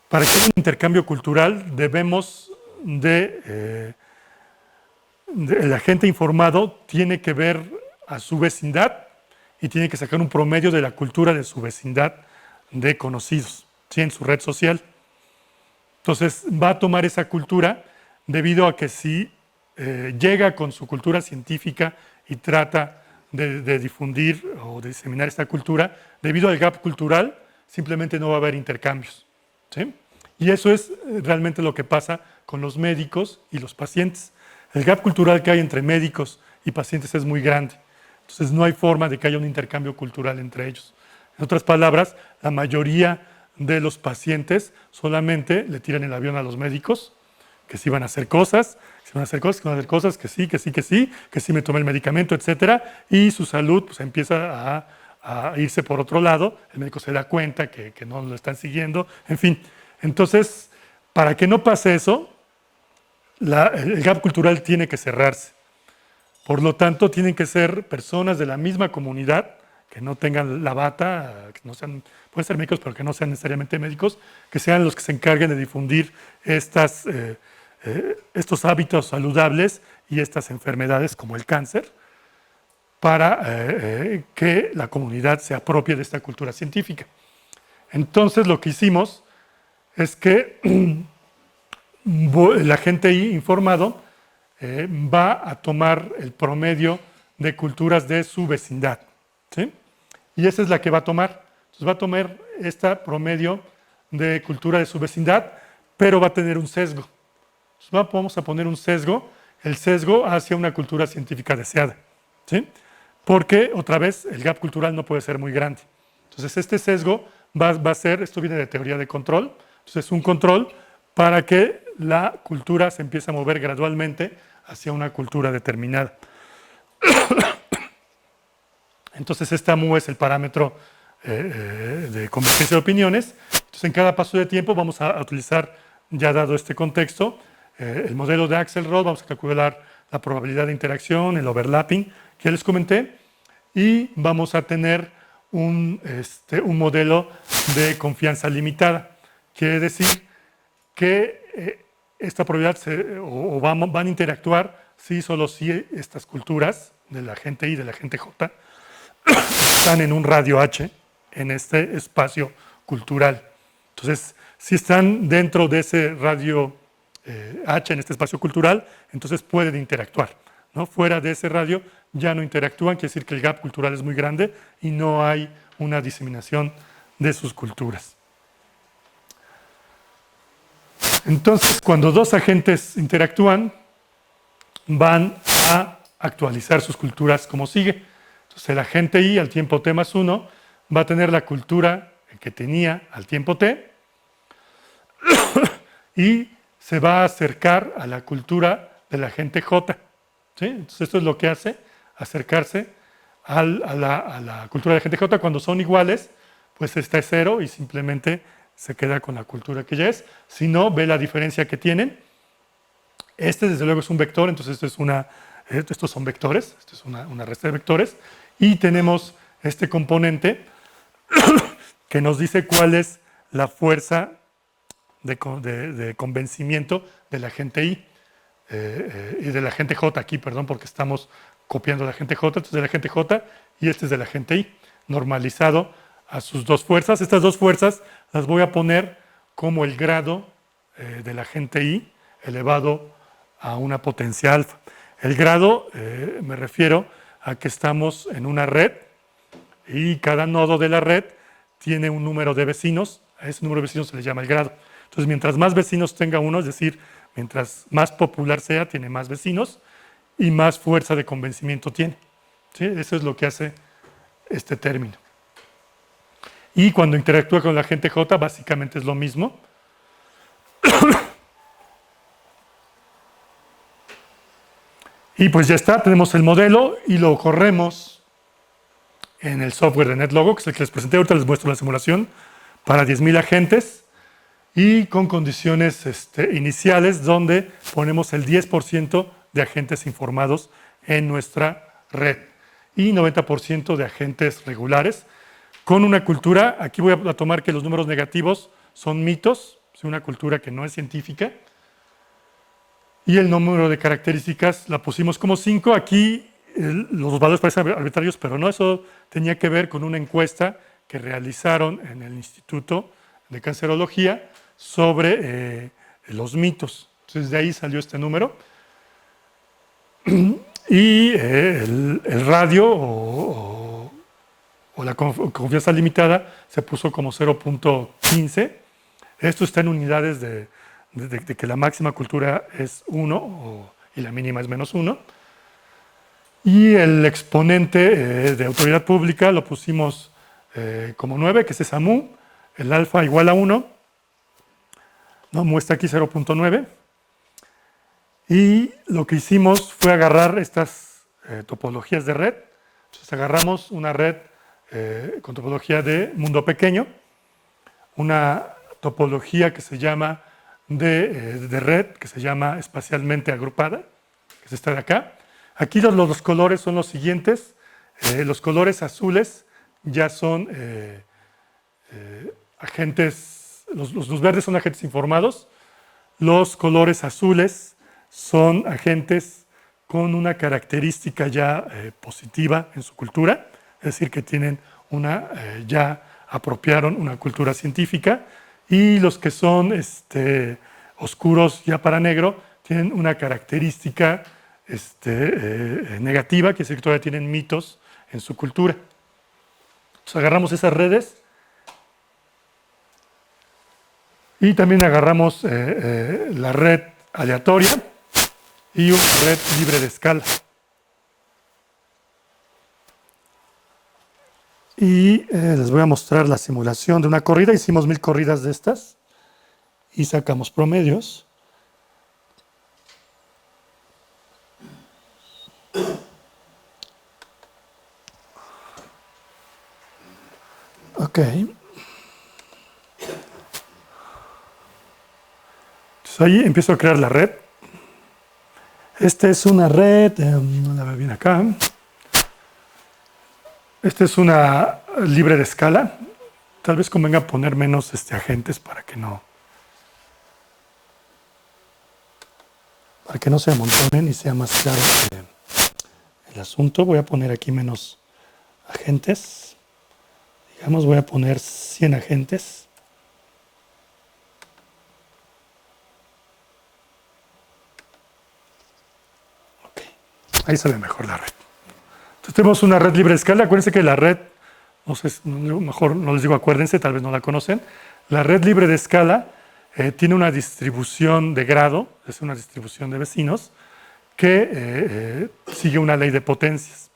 Para que haya un intercambio cultural debemos el agente informado tiene que ver a su vecindad y tiene que sacar un promedio de la cultura de su vecindad de conocidos, ¿sí?, en su red social. Entonces va a tomar esa cultura debido a que si llega con su cultura científica y trata de difundir o de diseminar esta cultura, debido al gap cultural simplemente no va a haber intercambios, ¿sí? Y eso es realmente lo que pasa con los médicos y los pacientes. El gap cultural que hay entre médicos y pacientes es muy grande. Entonces no hay forma de que haya un intercambio cultural entre ellos. En otras palabras, la mayoría de los pacientes solamente le tiran el avión a los médicos, que sí van a hacer cosas, que van a hacer cosas, que van a hacer cosas, que sí me tomé el medicamento, etcétera, y su salud pues empieza a irse por otro lado. El médico se da cuenta que no lo están siguiendo, en fin. Entonces, para que no pase eso, el gap cultural tiene que cerrarse. Por lo tanto, tienen que ser personas de la misma comunidad, que no tengan la bata, que no sean, pueden ser médicos, pero que no sean necesariamente médicos, que sean los que se encarguen de difundir estos hábitos saludables y estas enfermedades como el cáncer, para que la comunidad se apropie de esta cultura científica. Entonces, lo que hicimos es que el agente I informado va a tomar el promedio de culturas de su vecindad, ¿sí? Y esa es la que va a tomar. Entonces va a tomar este promedio de cultura de su vecindad, pero va a tener un sesgo. Entonces vamos a poner un sesgo, el sesgo hacia una cultura científica deseada, ¿sí? Porque, otra vez, el gap cultural no puede ser muy grande. Entonces este sesgo va a ser, esto viene de teoría de control, entonces es un control para que la cultura se empiece a mover gradualmente hacia una cultura determinada. Entonces esta mu es el parámetro de convergencia de opiniones. Entonces en cada paso de tiempo vamos a utilizar, ya dado este contexto, el modelo de Axelrod, vamos a calcular la probabilidad de interacción, el overlapping que ya les comenté, y vamos a tener un modelo de confianza limitada. Quiere decir que esta probabilidad van a interactuar solo si estas culturas de la agente I y de la agente J están en un radio H, en este espacio cultural. Entonces, si están dentro de ese radio H, en este espacio cultural, entonces pueden interactuar, ¿no? Fuera de ese radio ya no interactúan, quiere decir que el gap cultural es muy grande y no hay una diseminación de sus culturas. Entonces, cuando dos agentes interactúan, van a actualizar sus culturas como sigue. Entonces, el agente I al tiempo t más 1 va a tener la cultura que tenía al tiempo t y se va a acercar a la cultura del agente J, ¿sí? Entonces, esto es lo que hace, acercarse a la cultura del agente J. Cuando son iguales, pues esta es 0 y simplemente se queda con la cultura que ya es. Si no, ve la diferencia que tienen. Este, desde luego, es un vector, entonces estos son vectores, esto es una resta de vectores, y tenemos este componente que nos dice cuál es la fuerza de convencimiento del agente I. y del agente J aquí, perdón, porque estamos copiando del agente J, este es del agente J y este es del agente I, normalizado a sus dos fuerzas. Estas dos fuerzas las voy a poner como el grado del agente I elevado a una potencia alfa. El grado me refiero a que estamos en una red y cada nodo de la red tiene un número de vecinos. A ese número de vecinos se le llama el grado. Entonces, mientras más vecinos tenga uno, es decir, mientras más popular sea, tiene más vecinos y más fuerza de convencimiento tiene. ¿Sí? Eso es lo que hace este término. Y cuando interactúa con la agente J, básicamente es lo mismo. Y pues ya está, tenemos el modelo y lo corremos en el software de NetLogo, que es el que les presenté. Ahorita les muestro la simulación para 10,000 agentes y con condiciones iniciales donde ponemos el 10% de agentes informados en nuestra red y 90% de agentes regulares. Con una cultura, aquí voy a tomar que los números negativos son mitos, es una cultura que no es científica. Y el número de características la pusimos como 5. Aquí los valores parecen arbitrarios, pero no, eso tenía que ver con una encuesta que realizaron en el Instituto de Cancerología sobre los mitos. Entonces de ahí salió este número. Y el radio o la confianza limitada se puso como 0.15. Esto está en unidades de que la máxima cultura es 1 y la mínima es -1. Y el exponente de autoridad pública lo pusimos como 9, que es esa mu, el alfa igual a 1, ¿no? Mu está aquí 0.9. Y lo que hicimos fue agarrar estas topologías de red. Entonces agarramos una red con topología de mundo pequeño, una topología que se llama de red, que se llama espacialmente agrupada, que es esta de acá. Aquí los colores son los siguientes. Los colores azules ya son agentes, los verdes son agentes informados, los colores azules son agentes con una característica ya positiva en su cultura, es decir, que tienen ya apropiaron una cultura científica, y los que son oscuros ya para negro tienen una característica negativa, que es que todavía tienen mitos en su cultura. Entonces agarramos esas redes y también agarramos la red aleatoria y una red libre de escala. Y les voy a mostrar la simulación de una corrida. Hicimos 1000 corridas de estas y sacamos promedios. Ok. Entonces ahí empiezo a crear la red. Esta es una red, no la veo bien acá. Esta es una libre de escala. Tal vez convenga poner menos agentes para que no se amontonen y sea más claro el asunto. Voy a poner aquí menos agentes. Digamos, voy a poner 100 agentes. Ok, ahí se ve mejor la red. Entonces tenemos una red libre de escala. Acuérdense que la red, no sé, mejor no les digo acuérdense, tal vez no la conocen. La red libre de escala tiene una distribución de grado, es una distribución de vecinos, que sigue una ley de potencias.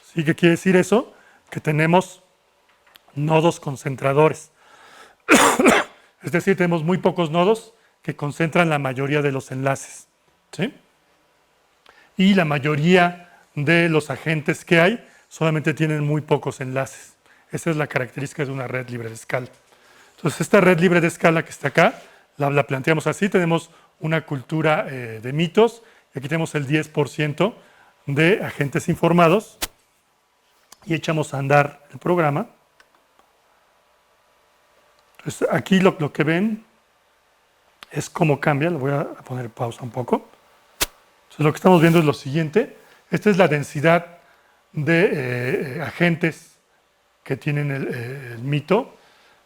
¿Sí? ¿Qué quiere decir eso? Que tenemos nodos concentradores. Es decir, tenemos muy pocos nodos que concentran la mayoría de los enlaces. ¿Sí? Y la mayoría de los agentes que hay solamente tienen muy pocos enlaces. Esa es la característica de una red libre de escala. Entonces, esta red libre de escala que está acá, la planteamos así. Tenemos una cultura de mitos y aquí tenemos el 10% de agentes informados y echamos a andar el programa. Entonces, aquí lo que ven es cómo cambia. Lo voy a poner pausa un poco. Entonces, lo que estamos viendo es lo siguiente. Esta es la densidad de agentes que tienen el mito.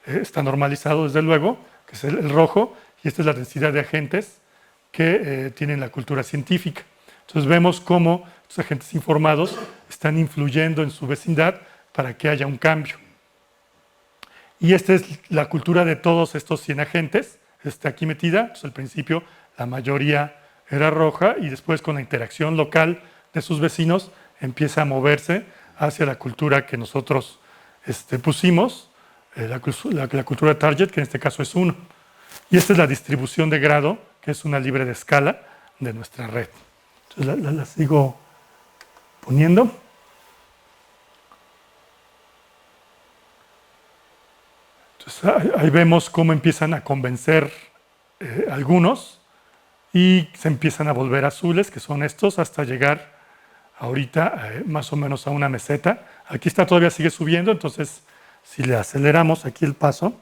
Está normalizado, desde luego, que es el rojo, y esta es la densidad de agentes que tienen la cultura científica. Entonces vemos cómo estos agentes informados están influyendo en su vecindad para que haya un cambio. Y esta es la cultura de todos estos 100 agentes, está aquí metida. Entonces, al principio la mayoría era roja y después con la interacción local de sus vecinos empieza a moverse hacia la cultura que nosotros pusimos, la cultura target, que en este caso es 1. Y esta es la distribución de grado, que es una libre de escala de nuestra red. Entonces la sigo poniendo. Entonces ahí vemos cómo empiezan a convencer algunos y se empiezan a volver azules, que son estos, hasta llegar ahorita más o menos a una meseta. Aquí está, todavía sigue subiendo, entonces si le aceleramos aquí el paso,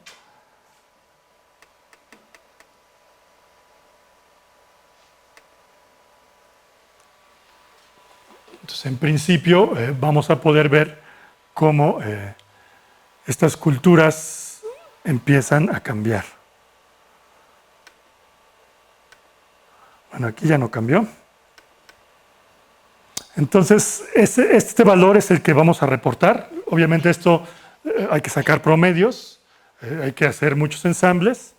entonces en principio vamos a poder ver cómo estas culturas empiezan a cambiar. Bueno, aquí ya no cambió. Entonces, este valor es el que vamos a reportar. Obviamente esto hay que sacar promedios, hay que hacer muchos ensambles.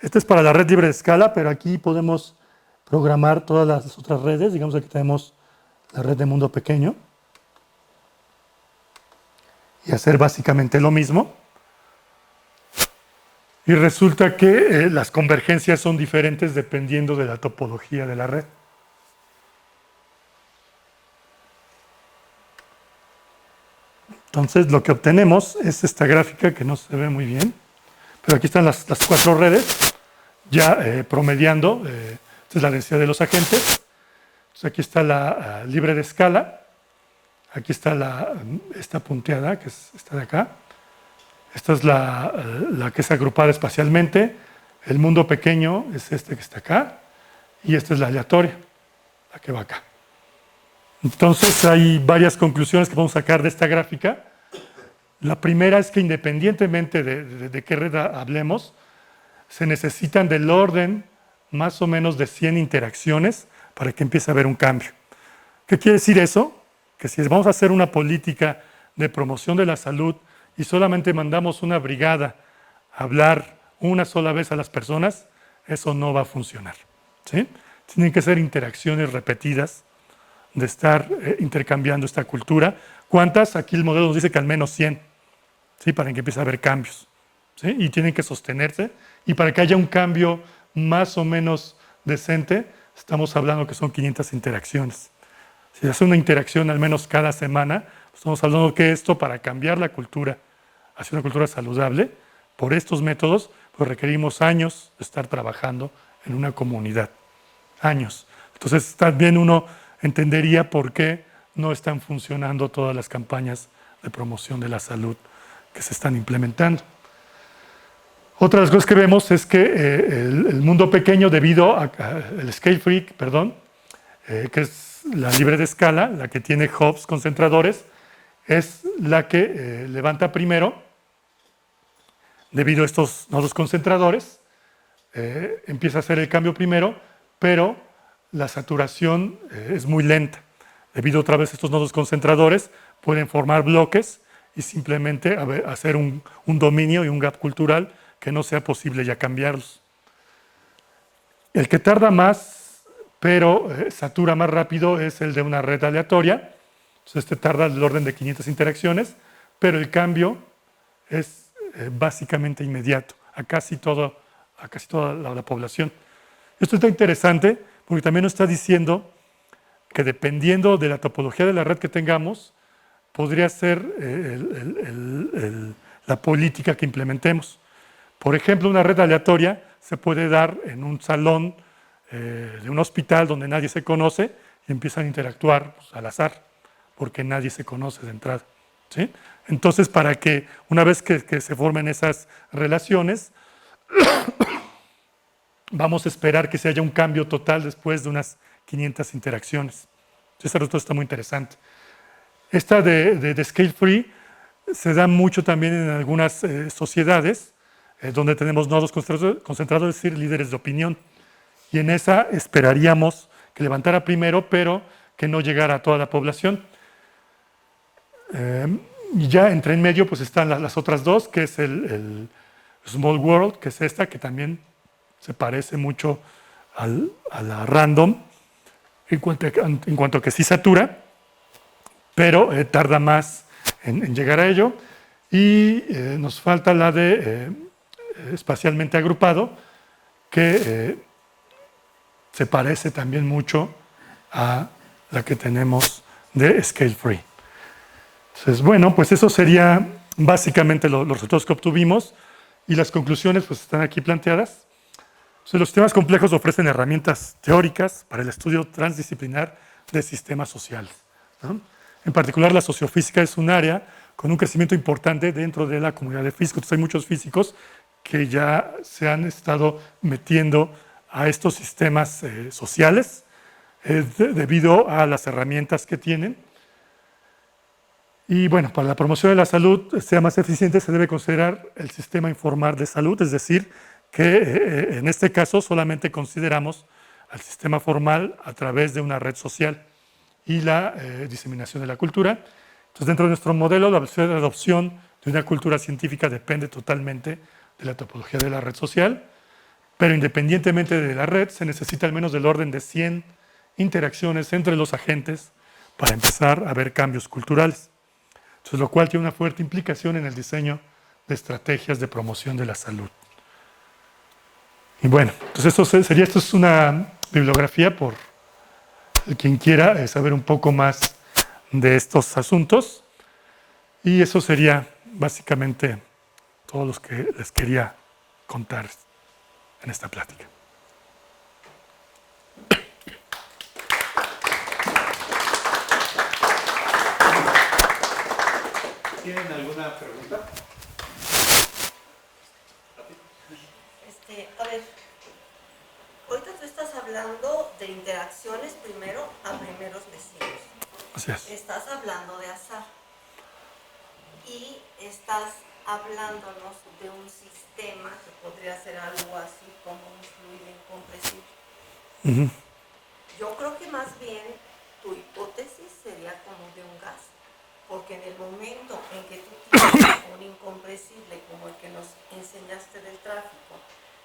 Este es para la red libre de escala, pero aquí podemos programar todas las otras redes. Digamos, aquí tenemos la red de mundo pequeño. Y hacer básicamente lo mismo. Y resulta que las convergencias son diferentes dependiendo de la topología de la red. Entonces lo que obtenemos es esta gráfica que no se ve muy bien, pero aquí están las 4 redes ya promediando, esta es la densidad de los agentes. Entonces aquí está la libre de escala, aquí está esta punteada que es esta de acá, esta es la que es agrupada espacialmente, el mundo pequeño es este que está acá y esta es la aleatoria, la que va acá. Entonces hay varias conclusiones que podemos sacar de esta gráfica. La primera es que independientemente de qué red hablemos, se necesitan del orden más o menos de 100 interacciones para que empiece a haber un cambio. ¿Qué quiere decir eso? Que si vamos a hacer una política de promoción de la salud y solamente mandamos una brigada a hablar una sola vez a las personas, eso no va a funcionar, ¿sí? Tienen que ser interacciones repetidas de estar intercambiando esta cultura. ¿Cuántas? Aquí el modelo nos dice que al menos 100, ¿sí? Para que empiece a haber cambios, ¿sí? Y tienen que sostenerse. Y para que haya un cambio más o menos decente, estamos hablando que son 500 interacciones. Si hace una interacción al menos cada semana, estamos hablando que esto, para cambiar la cultura hacia una cultura saludable, por estos métodos, pues requerimos años de estar trabajando en una comunidad. Años. Entonces también uno entendería por qué no están funcionando todas las campañas de promoción de la salud que se están implementando. Otra de las cosas que vemos es que el mundo pequeño, debido al scale free, que es la libre de escala, la que tiene hubs concentradores, es la que levanta primero, debido a estos nodos concentradores, empieza a hacer el cambio primero, pero la saturación es muy lenta. Debido otra vez a estos nodos concentradores, pueden formar bloques y simplemente hacer un dominio y un gap cultural que no sea posible ya cambiarlos. El que tarda más, pero satura más rápido, es el de una red aleatoria. Entonces, este tarda del orden de 500 interacciones, pero el cambio es básicamente inmediato a casi toda la población. Esto está interesante porque también nos está diciendo que dependiendo de la topología de la red que tengamos, podría ser la política que implementemos. Por ejemplo, una red aleatoria se puede dar en un salón de un hospital donde nadie se conoce y empiezan a interactuar pues, al azar, porque nadie se conoce de entrada, ¿sí? Entonces, para que una vez que se formen esas relaciones, vamos a esperar que se haya un cambio total después de unas 500 interacciones. Esta ruta está muy interesante. Esta de Scale Free se da mucho también en algunas sociedades donde tenemos nodos concentrados, es decir, líderes de opinión. Y en esa esperaríamos que levantara primero, pero que no llegara a toda la población. Y ya entre en medio pues están las otras dos, que es el Small World, que es esta, que también se parece mucho a la Random, en cuanto a que sí satura, pero tarda más en llegar a ello. Y nos falta la de espacialmente agrupado, que se parece también mucho a la que tenemos de Scale Free. Entonces, bueno, pues eso sería básicamente los resultados que obtuvimos, y las conclusiones pues están aquí planteadas. Entonces, los sistemas complejos ofrecen herramientas teóricas para el estudio transdisciplinar de sistemas sociales, ¿no? En particular, la sociofísica es un área con un crecimiento importante dentro de la comunidad de físicos. Entonces, hay muchos físicos que ya se han estado metiendo a estos sistemas sociales debido a las herramientas que tienen. Y bueno, para la promoción de la salud sea más eficiente, se debe considerar el sistema informal de salud, es decir, que en este caso solamente consideramos al sistema formal a través de una red social y la diseminación de la cultura. Entonces, dentro de nuestro modelo, la adopción de una cultura científica depende totalmente de la topología de la red social, pero independientemente de la red, se necesita al menos del orden de 100 interacciones entre los agentes para empezar a ver cambios culturales. Entonces, lo cual tiene una fuerte implicación en el diseño de estrategias de promoción de la salud. Y bueno, entonces esto es una bibliografía por quien quiera saber un poco más de estos asuntos. Y eso sería básicamente todo lo que les quería contar en esta plática. ¿Tienen alguna pregunta? A ver, ahorita tú estás hablando de interacciones primero a primeros vecinos. Así es. Estás hablando de azar. Y estás hablándonos de un sistema que podría ser algo así como un fluido incompresible. Yo creo que más bien tu hipótesis sería como de un gas, porque en el momento en que tú tienes un incompresible como el que nos enseñaste del tráfico,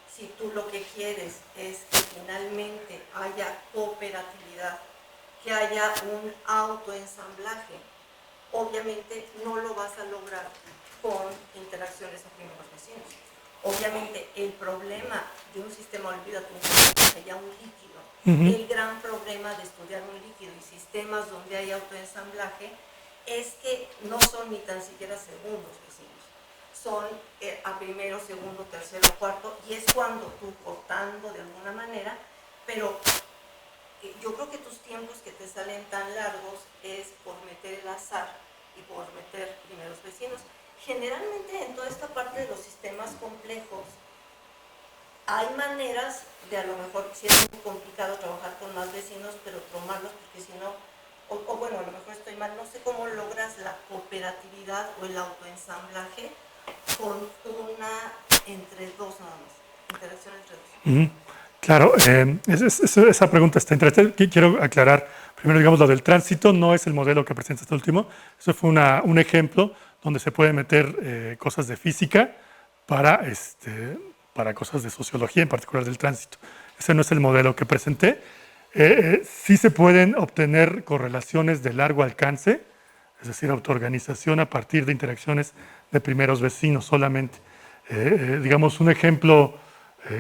si tú lo que quieres es que finalmente haya cooperatividad, que haya un autoensamblaje, obviamente no lo vas a lograr con interacciones a primeros vecinos. Obviamente el problema de un sistema, olvídate, que haya un líquido. El gran problema de estudiar un líquido y sistemas donde hay autoensamblaje es que no son ni tan siquiera segundos vecinos. Son a primero, segundo, tercero, cuarto, y es cuando tú cortando de alguna manera, pero yo creo que tus tiempos que te salen tan largos es por meter el azar y por meter primeros vecinos. Generalmente en toda esta parte de los sistemas complejos hay maneras de, a lo mejor si es muy complicado trabajar con más vecinos, pero tomarlos porque si no, o bueno, a lo mejor estoy mal, no sé cómo logras la cooperatividad o el autoensamblaje con una entre dos nada más, interacción entre dos. Claro, esa pregunta está interesante. Quiero aclarar, primero digamos lo del tránsito, no es el modelo que presenta este último, eso fue un ejemplo donde se puede meter cosas de física para cosas de sociología, en particular del tránsito. Ese no es el modelo que presenté. Sí se pueden obtener correlaciones de largo alcance, es decir, autoorganización a partir de interacciones de primeros vecinos solamente. Digamos, un ejemplo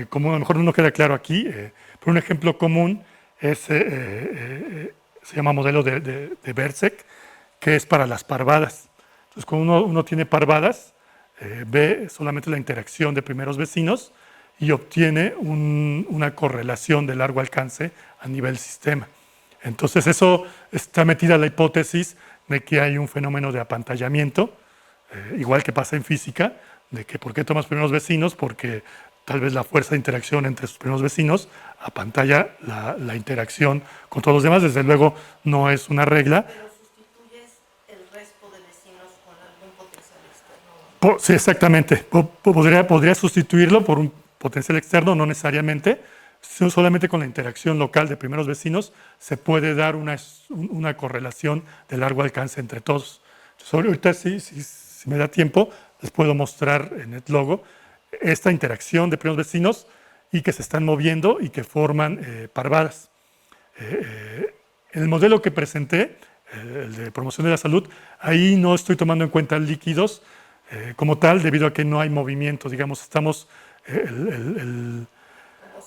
común, a lo mejor no queda claro aquí, pero un ejemplo común es, se llama modelo de Bersek, que es para las parvadas. Entonces, cuando uno tiene parvadas, ve solamente la interacción de primeros vecinos y obtiene una correlación de largo alcance a nivel sistema. Entonces, eso está metida la hipótesis de que hay un fenómeno de apantallamiento, igual que pasa en física, de que ¿por qué tomas primeros vecinos? Porque tal vez la fuerza de interacción entre sus primeros vecinos, a pantalla la interacción con todos los demás. Desde luego no es una regla. Pero sustituyes el resto de vecinos con algún potencial externo. Sí, exactamente. Podría sustituirlo por un potencial externo, no necesariamente. Solamente con la interacción local de primeros vecinos se puede dar una correlación de largo alcance entre todos. Entonces, ahorita si me da tiempo, les puedo mostrar en el logo esta interacción de primeros vecinos y que se están moviendo y que forman parvadas. En el modelo que presenté, el de promoción de la salud, ahí no estoy tomando en cuenta líquidos como tal, debido a que no hay movimiento. Digamos,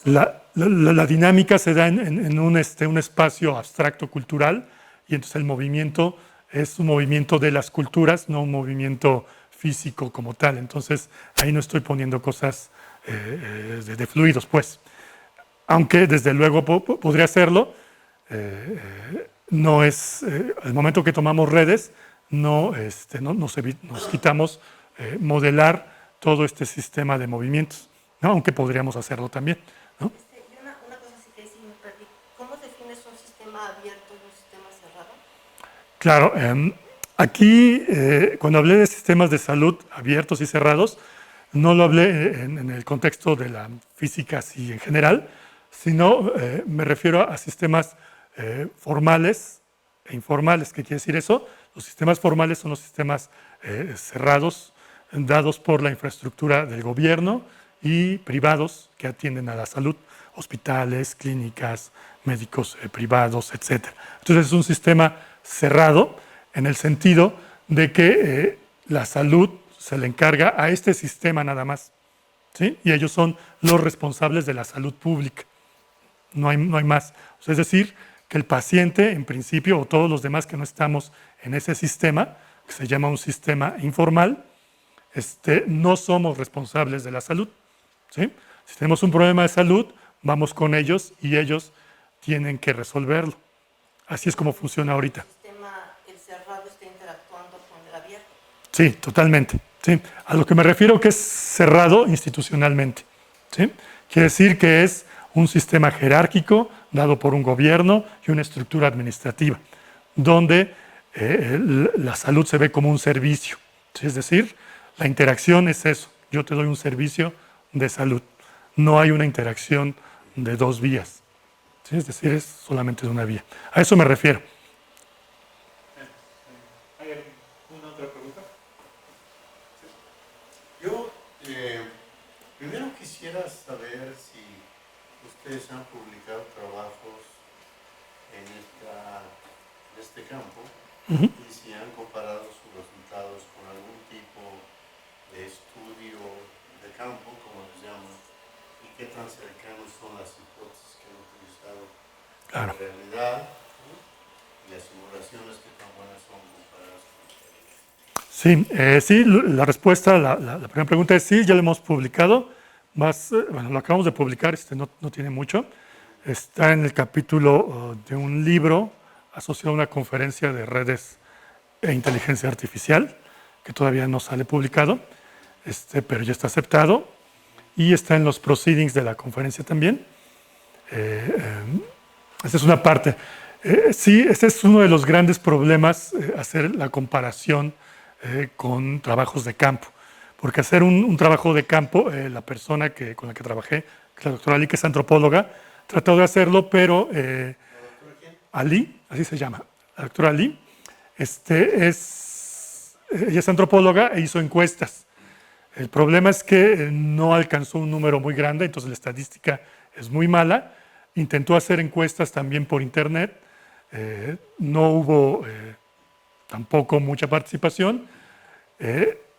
la dinámica se da en un espacio abstracto cultural, y entonces el movimiento es un movimiento de las culturas, no un movimiento físico como tal. Entonces ahí no estoy poniendo cosas de fluidos, pues. Aunque desde luego podría hacerlo, no es, al momento que tomamos redes, nos quitamos modelar todo este sistema de movimientos, ¿no? Aunque podríamos hacerlo también, ¿no? Y una cosa sí que sí me perdí. ¿Cómo defines un sistema abierto y un sistema cerrado? Claro, aquí cuando hablé de sistemas de salud abiertos y cerrados, no lo hablé en el contexto de la física así en general, sino me refiero a sistemas formales e informales. ¿Qué quiere decir eso? Los sistemas formales son los sistemas cerrados, dados por la infraestructura del gobierno y privados que atienden a la salud, hospitales, clínicas, médicos privados, etc. Entonces es un sistema cerrado en el sentido de que la salud se le encarga a este sistema nada más, ¿sí? Y ellos son los responsables de la salud pública. No hay más. O sea, es decir, que el paciente, en principio, o todos los demás que no estamos en ese sistema, que se llama un sistema informal, no somos responsables de la salud, ¿sí? Si tenemos un problema de salud, vamos con ellos y ellos tienen que resolverlo. Así es como funciona ahorita. El cerrado está interactuando con el abierto. Sí, totalmente. Sí. A lo que me refiero que es cerrado institucionalmente, ¿sí? Quiere decir que es un sistema jerárquico dado por un gobierno y una estructura administrativa, donde la salud se ve como un servicio, ¿sí? Es decir, la interacción es eso, yo te doy un servicio de salud, no hay una interacción de dos vías, ¿sí? Es decir, es solamente de una vía. A eso me refiero. ¿Hay alguna otra pregunta? Yo primero quisiera saber si ustedes han publicado trabajos en este campo y si han comparado sus resultados con algún tipo de estudio de campo, como les llaman, y qué tan cercanos son las hipótesis que han utilizado en la realidad, ¿no? Y las simulaciones, qué tan buenas son comparadas con la realidad. Sí, la respuesta, la primera pregunta es sí, ya lo hemos publicado. Bueno, lo acabamos de publicar, no tiene mucho. Está en el capítulo de un libro asociado a una conferencia de redes e inteligencia artificial, que todavía no sale publicado, pero ya está aceptado. Y está en los proceedings de la conferencia también. Esta es una parte. Sí, este es uno de los grandes problemas, hacer la comparación con trabajos de campo. Porque hacer un trabajo de campo, la persona con la que trabajé, la doctora Ali, que es antropóloga, trató de hacerlo, pero Ali, así se llama, la doctora Ali, ella es antropóloga e hizo encuestas. El problema es que no alcanzó un número muy grande, entonces la estadística es muy mala. Intentó hacer encuestas también por internet, no hubo tampoco mucha participación.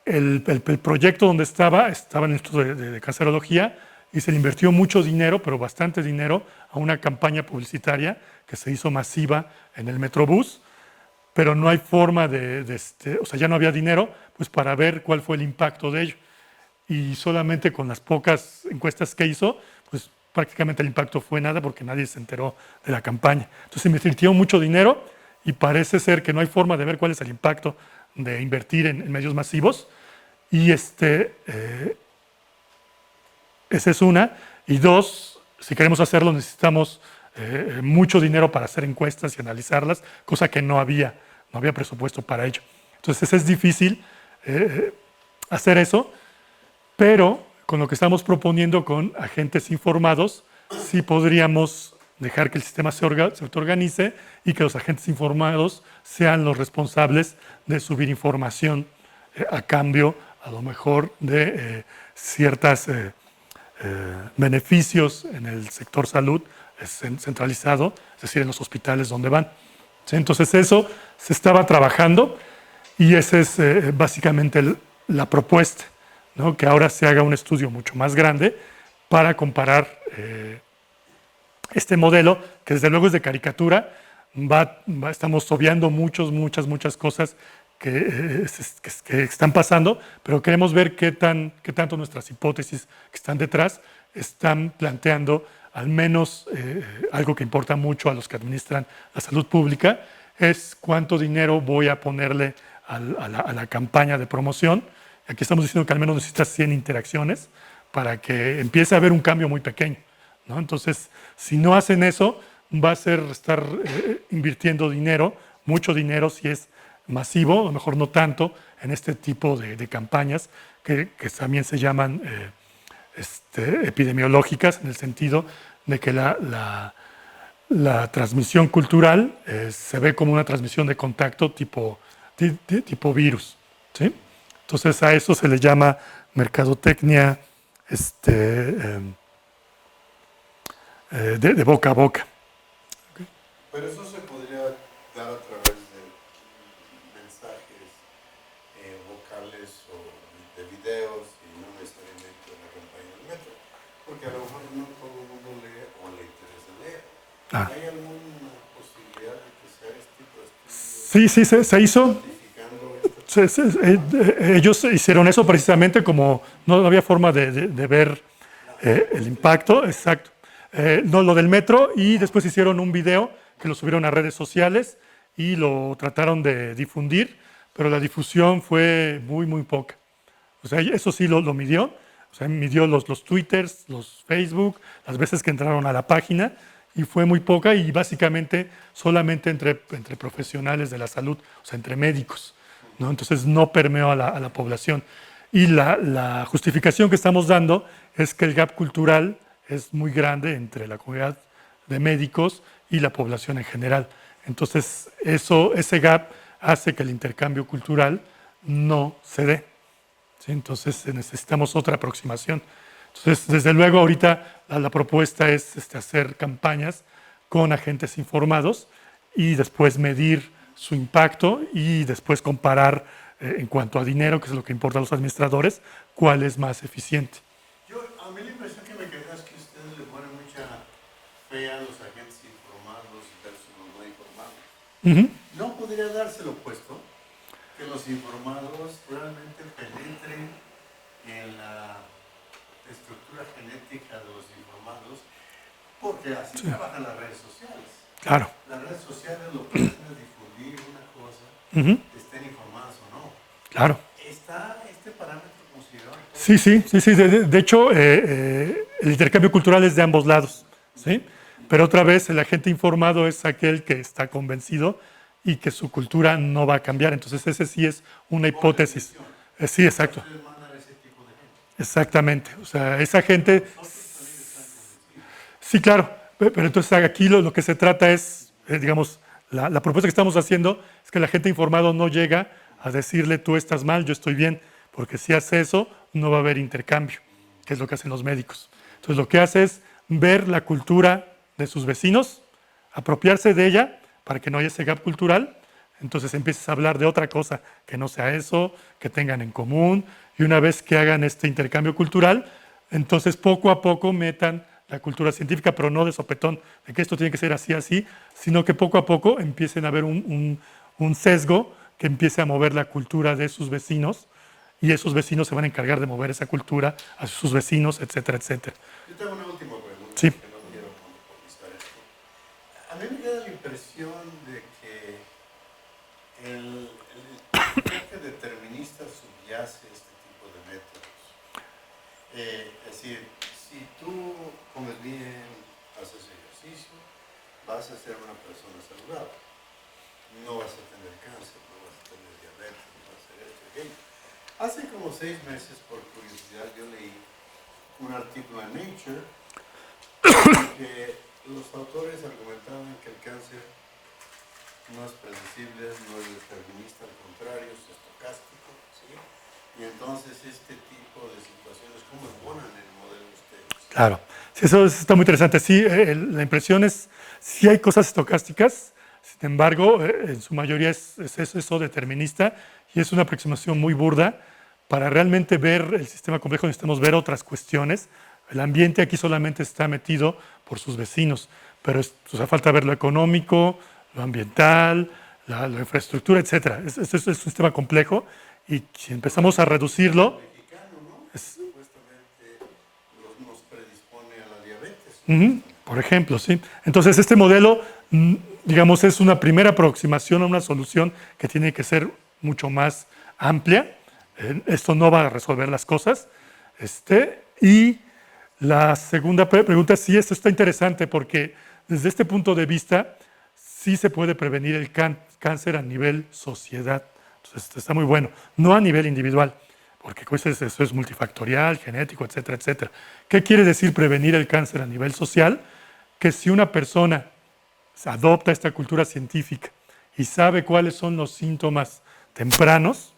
El proyecto donde estaba en el Instituto de Cancerología y se le invirtió mucho dinero, pero bastante dinero, a una campaña publicitaria que se hizo masiva en el Metrobús, pero no hay forma o sea, ya no había dinero pues para ver cuál fue el impacto de ello. Y solamente con las pocas encuestas que hizo, pues prácticamente el impacto fue nada porque nadie se enteró de la campaña. Entonces se invirtió mucho dinero y parece ser que no hay forma de ver cuál es el impacto de invertir en medios masivos. Y esa es una. Y dos, si queremos hacerlo necesitamos mucho dinero para hacer encuestas y analizarlas, cosa que no había presupuesto para ello. Entonces es difícil hacer eso, pero con lo que estamos proponiendo con agentes informados, sí podríamos dejar que el sistema se autoorganice y que los agentes informados sean los responsables de subir información a cambio, a lo mejor, de ciertos beneficios en el sector salud centralizado, es decir, en los hospitales donde van. ¿Sí? Entonces eso se estaba trabajando y esa es básicamente la propuesta, ¿no? Que ahora se haga un estudio mucho más grande para comparar este modelo, que desde luego es de caricatura, estamos obviando muchas cosas que están pasando, pero queremos ver qué tanto nuestras hipótesis que están detrás están planteando al menos algo que importa mucho a los que administran la salud pública, es cuánto dinero voy a ponerle a la campaña de promoción. Aquí estamos diciendo que al menos necesitas 100 interacciones para que empiece a haber un cambio muy pequeño, ¿no? Entonces, si no hacen eso, va a ser estar invirtiendo dinero, mucho dinero si es masivo, a lo mejor no tanto, en este tipo de campañas que también se llaman epidemiológicas, en el sentido de que la transmisión cultural se ve como una transmisión de contacto tipo virus, ¿sí? Entonces a eso se le llama mercadotecnia de boca a boca. Pero eso se podría dar a través de mensajes vocales o de videos y no necesariamente de la campaña del metro. Porque a lo mejor no todo el mundo lee o le interesa leer. ¿Hay alguna posibilidad de que sea este tipo de estudios? Sí, se hizo. Ellos hicieron eso precisamente como no había forma de ver el impacto, exacto. No, lo del metro, y después hicieron un video que lo subieron a redes sociales y lo trataron de difundir, pero la difusión fue muy poca. O sea, eso sí lo midió, o sea, midió los twitters, los Facebook, las veces que entraron a la página, y fue muy poca, y básicamente solamente entre profesionales de la salud, o sea, entre médicos, ¿no? Entonces no permeó a la población. Y la justificación que estamos dando es que el gap cultural es muy grande entre la comunidad de médicos y la población en general. Entonces ese gap hace que el intercambio cultural no se dé, ¿sí? Entonces necesitamos otra aproximación. Entonces, desde luego, ahorita la propuesta es hacer campañas con agentes informados y después medir su impacto y después comparar en cuanto a dinero, que es lo que importa a los administradores, cuál es más eficiente. A mí la impresión que me queda es que ustedes le ponen mucha fe a los agentes informados versus los no informados. ¿No podría darse lo opuesto? Que los informados realmente penetren en la estructura genética de los informados, porque así trabajan las redes sociales. Claro. Las redes sociales lo que hacen es difundir una cosa, estén informados o no. Claro. ¿Está este parámetro considerado? Sí. De hecho, el intercambio cultural es de ambos lados, ¿sí? Pero otra vez, el agente informado es aquel que está convencido y que su cultura no va a cambiar. Entonces, ese sí es una hipótesis. Sí, exacto. Exactamente. O sea, esa gente... Sí, claro. Pero entonces aquí lo que se trata es, digamos, la propuesta que estamos haciendo es que el agente informado no llega a decirle tú estás mal, yo estoy bien, porque si hace eso no va a haber intercambio, que es lo que hacen los médicos. Entonces lo que hace es ver la cultura de sus vecinos, apropiarse de ella para que no haya ese gap cultural. Entonces empiezas a hablar de otra cosa que no sea eso, que tengan en común, y una vez que hagan este intercambio cultural, entonces poco a poco metan la cultura científica, pero no de sopetón, de que esto tiene que ser así, sino que poco a poco empiecen a haber un sesgo que empiece a mover la cultura de sus vecinos, y esos vecinos se van a encargar de mover esa cultura a sus vecinos, etcétera, etcétera. Yo tengo una última pregunta, sí. Que no quiero monopolizar esto. A mí me queda la impresión de que el enfoque determinista subyace este tipo de métodos. Es decir, si si tú comes bien, haces ejercicio, vas a ser una persona saludable. No vas a tener cáncer, no vas a tener diabetes, no vas a hacer esto y aquello. Hace como 6 meses, por curiosidad, yo leí un artículo en Nature que los autores argumentaban que el cáncer no es predecible, no es determinista, al contrario, es estocástico, ¿sí? Y entonces este tipo de situaciones, ¿cómo embonan el modelo de ustedes? Claro, sí, eso está muy interesante. Sí, la impresión es, sí hay cosas estocásticas, sin embargo, en su mayoría es eso determinista y es una aproximación muy burda. Para realmente ver el sistema complejo necesitamos ver otras cuestiones. El ambiente aquí solamente está metido por sus vecinos, pero hace falta ver lo económico, lo ambiental, la infraestructura, etc. Es un sistema complejo y si empezamos a reducirlo, Mexicano, ¿no? Supuestamente nos predispone a la diabetes. por ejemplo, ¿sí? Entonces, este modelo, digamos, es una primera aproximación a una solución que tiene que ser mucho más amplia. Esto no va a resolver las cosas. Y la segunda pregunta, sí, esto está interesante porque desde este punto de vista, sí se puede prevenir el cáncer a nivel sociedad. Entonces, está muy bueno. No a nivel individual, porque pues, eso es multifactorial, genético, etcétera, etcétera. ¿Qué quiere decir prevenir el cáncer a nivel social? Que si una persona adopta esta cultura científica y sabe cuáles son los síntomas tempranos,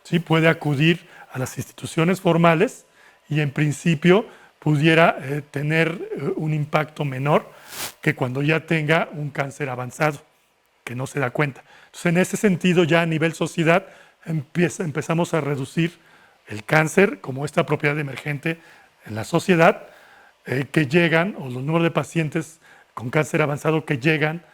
¿sí? Puede acudir a las instituciones formales y en principio pudiera tener un impacto menor que cuando ya tenga un cáncer avanzado, que no se da cuenta. Entonces, en ese sentido, ya a nivel sociedad, empezamos a reducir el cáncer como esta propiedad emergente en la sociedad, que llegan, o los números de pacientes con cáncer avanzado que llegan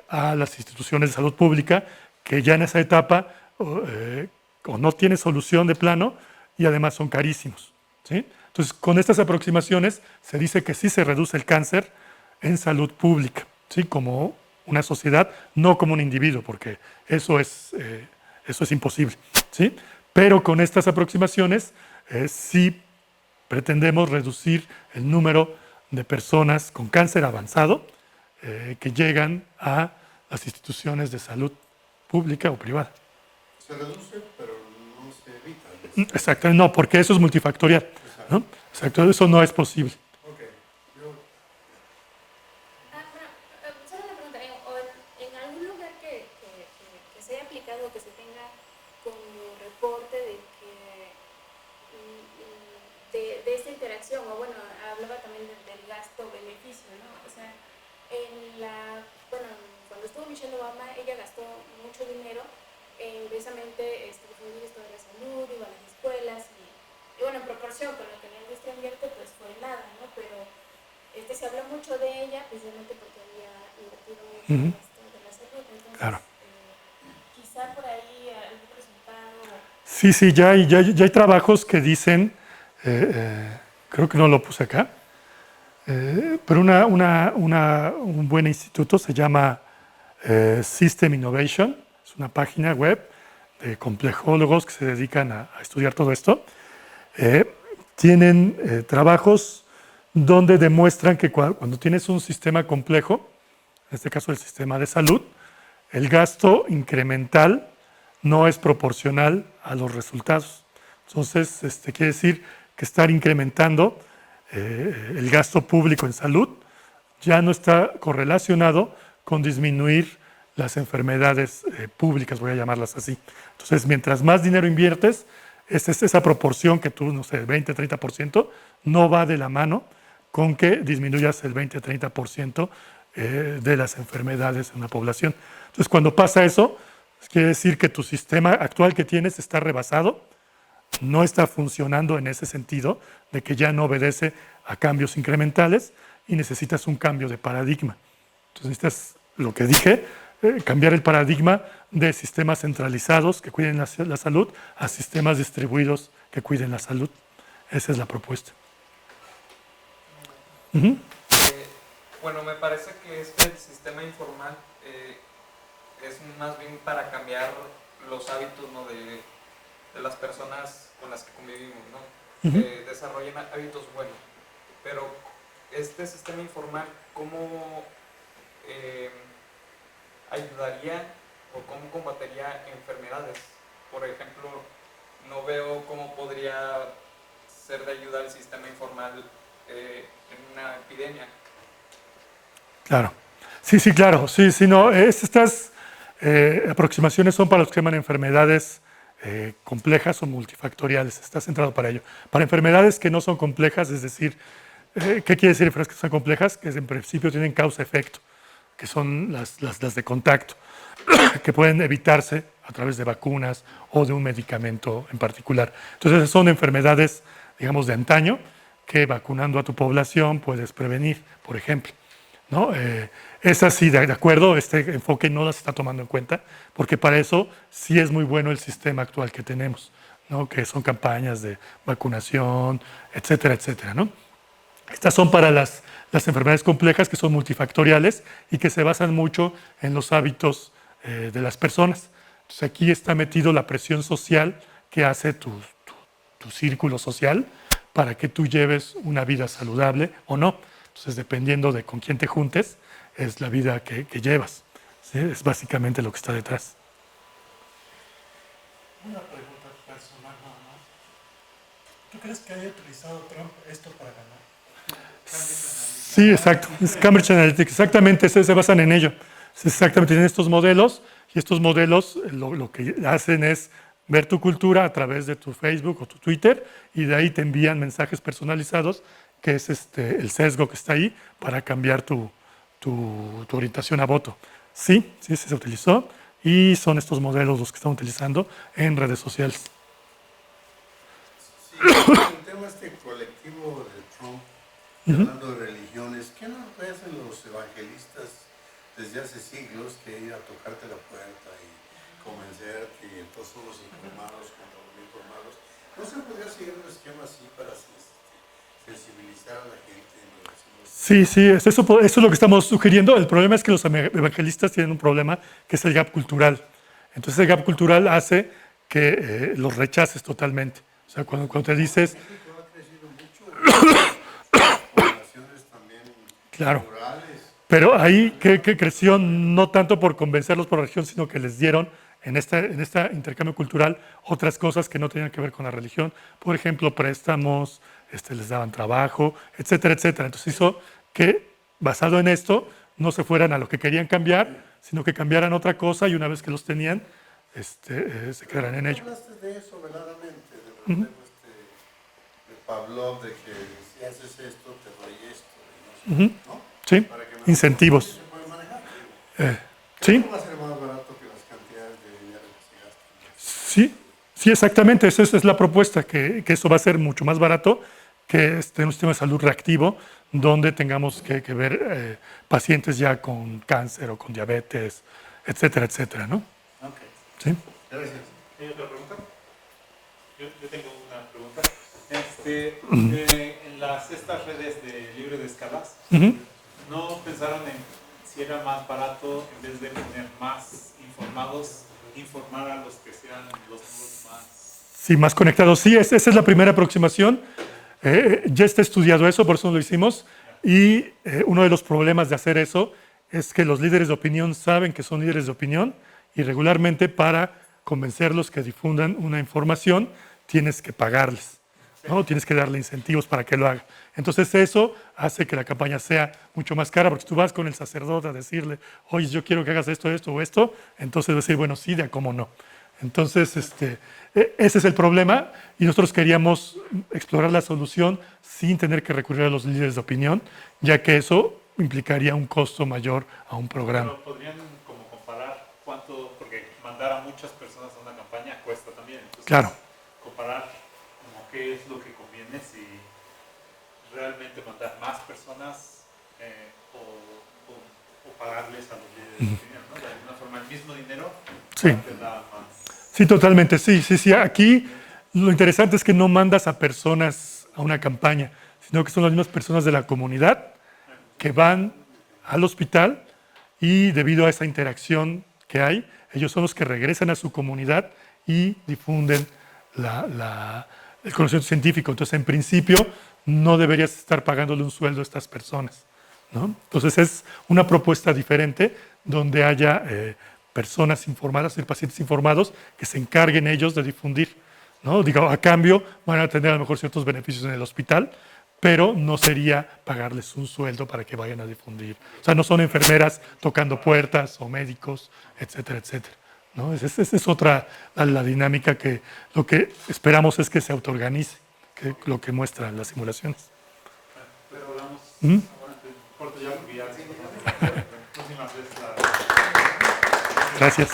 a las instituciones de salud pública, que ya en esa etapa o no tiene solución de plano y además son carísimos, ¿sí? Entonces, con estas aproximaciones se dice que sí se reduce el cáncer en salud pública, ¿sí? Como una sociedad, no como un individuo, porque eso es imposible, ¿sí? Pero con estas aproximaciones sí pretendemos reducir el número de personas con cáncer avanzado que llegan a las instituciones de salud pública o privada. Se reduce, pero no se evita. Exacto, no, porque eso es multifactorial, ¿no? Exacto, eso no es posible. Ok. Yo, Solo una pregunta, en algún lugar que se haya aplicado, que se tenga como reporte de que de esta interacción, o bueno, hablaba también del gasto-beneficio, ¿no? O sea, cuando estuvo Michelle Obama, ella gastó mucho dinero en precisamente difundir esto de la salud, iba a las escuelas y bueno, en proporción con lo que la industria invierte, pues fue nada, ¿no? Pero se habla mucho de ella precisamente porque había invertido mucho en esto de la salud. Entonces, Claro. quizá por ahí algún resultado. Sí, sí, ya hay trabajos que dicen, creo que no lo puse acá, pero un buen instituto se llama System Innovation, es una página web de complejólogos que se dedican a estudiar todo esto. Tienen trabajos donde demuestran que cuando tienes un sistema complejo, en este caso el sistema de salud, el gasto incremental no es proporcional a los resultados. Entonces, quiere decir que estar incrementando el gasto público en salud ya no está correlacionado con disminuir las enfermedades públicas, voy a llamarlas así. Entonces, mientras más dinero inviertes, esa proporción que tú, no sé, 20-30%, no va de la mano con que disminuyas el 20-30% de las enfermedades en la población. Entonces, cuando pasa eso, quiere decir que tu sistema actual que tienes está rebasado, no está funcionando en ese sentido de que ya no obedece a cambios incrementales y necesitas un cambio de paradigma. Entonces necesitas, lo que dije, cambiar el paradigma de sistemas centralizados que cuiden la salud a sistemas distribuidos que cuiden la salud. Esa es la propuesta. Bueno, me parece que este sistema informal es más bien para cambiar los hábitos, ¿no? de las personas con las que convivimos, ¿no? Que desarrollen hábitos buenos. Pero este sistema informal, ¿cómo ayudaría o cómo combatería enfermedades? Por ejemplo, no veo cómo podría ser de ayuda el sistema informal en una epidemia. Claro. Sí, sí, claro. Sí, sí, no. Estas aproximaciones son para los que se llaman enfermedades complejas o multifactoriales. Está centrado para ello. Para enfermedades que no son complejas, es decir, ¿qué quiere decir enfermedades que son complejas? Que en principio tienen causa-efecto, que son las de contacto, que pueden evitarse a través de vacunas o de un medicamento en particular. Entonces, son enfermedades, digamos, de antaño, que vacunando a tu población puedes prevenir, por ejemplo, ¿no? Es así, de acuerdo, este enfoque no las está tomando en cuenta, porque para eso sí es muy bueno el sistema actual que tenemos, ¿no? Que son campañas de vacunación, etcétera, etcétera, ¿no? Estas son para las enfermedades complejas que son multifactoriales y que se basan mucho en los hábitos de las personas. Entonces aquí está metido la presión social que hace tu círculo social para que tú lleves una vida saludable o no. Entonces, dependiendo de con quién te juntes, es la vida que llevas. ¿Sí? Es básicamente lo que está detrás. Una pregunta personal nada más. ¿Tú crees que haya utilizado Trump esto para ganar? Sí, exacto. Es Cambridge Analytica. Exactamente, se basan en ello. Exactamente, tienen estos modelos y estos modelos lo que hacen es ver tu cultura a través de tu Facebook o tu Twitter y de ahí te envían mensajes personalizados, que es el sesgo que está ahí para cambiar tu orientación a voto. Sí, sí, se utilizó y son estos modelos los que están utilizando en redes sociales. Sí, el tema colectivo de Trump, hablando de religiones, ¿qué no hacen los evangelistas desde hace siglos que ir a tocarte la puerta y convencerte y entonces son los informados contra los informados? ¿No se podría seguir un esquema así para sensibilizar a la gente? Sí, sí, eso es lo que estamos sugiriendo. El problema es que los evangelistas tienen un problema que es el gap cultural. Entonces el gap cultural hace que los rechaces totalmente. O sea, cuando te dices... México ha crecido mucho, poblaciones también Claro. rurales. Pero ahí que creció no tanto por convencerlos por la religión, sino que les dieron en este intercambio cultural otras cosas que no tenían que ver con la religión. Por ejemplo, préstamos, les daban trabajo, etcétera, etcétera. Entonces hizo que, basado en esto, no se fueran a lo que querían cambiar, sino que cambiaran otra cosa y una vez que los tenían, se quedaran en ello. Hablaste de eso veladamente, del reflejo de Pavlov, de que si haces esto, te doy esto, y no sé, ¿no? Sí, Para que incentivos. se puede manejar. Sí. ¿Cómo va a ser más barato que las cantidades de dinero que se gastan? Sí, sí, exactamente. Esa es la propuesta, que eso va a ser mucho más barato que un sistema de salud reactivo, donde tengamos que ver pacientes ya con cáncer o con diabetes, etcétera, etcétera, ¿no? Ok. Sí. Gracias. ¿Hay otra pregunta? Yo tengo una pregunta. En estas redes de libre descargas, Ujú. ¿no pensaron en si era más barato, en vez de tener más informados, informar a los que sean los más... Sí, más conectados. Sí, esa es la primera aproximación. Ya está estudiado eso, por eso lo hicimos. Y uno de los problemas de hacer eso es que los líderes de opinión saben que son líderes de opinión y regularmente para convencerlos que difundan una información tienes que pagarles, ¿no? Tienes que darle incentivos para que lo hagan. Entonces eso hace que la campaña sea mucho más cara, porque si tú vas con el sacerdote a decirle, oye, yo quiero que hagas esto, esto o esto, entonces va a decir, bueno, sí, de a cómo no. Entonces, ese es el problema y nosotros queríamos explorar la solución sin tener que recurrir a los líderes de opinión, ya que eso implicaría un costo mayor a un programa. Pero podrían como comparar cuánto, porque mandar a muchas personas a una campaña cuesta también. Entonces, Claro. comparar como qué es lo que conviene, si realmente mandar más personas o pagarles a los líderes de opinión, ¿no? De alguna forma, el mismo dinero Sí. te da más. Sí, totalmente, sí, sí, sí. Aquí lo interesante es que no mandas a personas a una campaña, sino que son las mismas personas de la comunidad que van al hospital y debido a esa interacción que hay, ellos son los que regresan a su comunidad y difunden el conocimiento científico. Entonces, en principio, no deberías estar pagándole un sueldo a estas personas, ¿no? Entonces es una propuesta diferente donde haya personas informadas, pacientes informados, que se encarguen ellos de difundir, ¿no? Digo, a cambio van a tener a lo mejor ciertos beneficios en el hospital, pero no sería pagarles un sueldo para que vayan a difundir. O sea, no son enfermeras tocando puertas o médicos, etcétera, etcétera, ¿no? Esa es otra la dinámica que lo que esperamos es que se autoorganice, que lo que muestran las simulaciones. Pero hablamos, ¿Mm? ahora te corto ya porque ya próximas veces la... Gracias.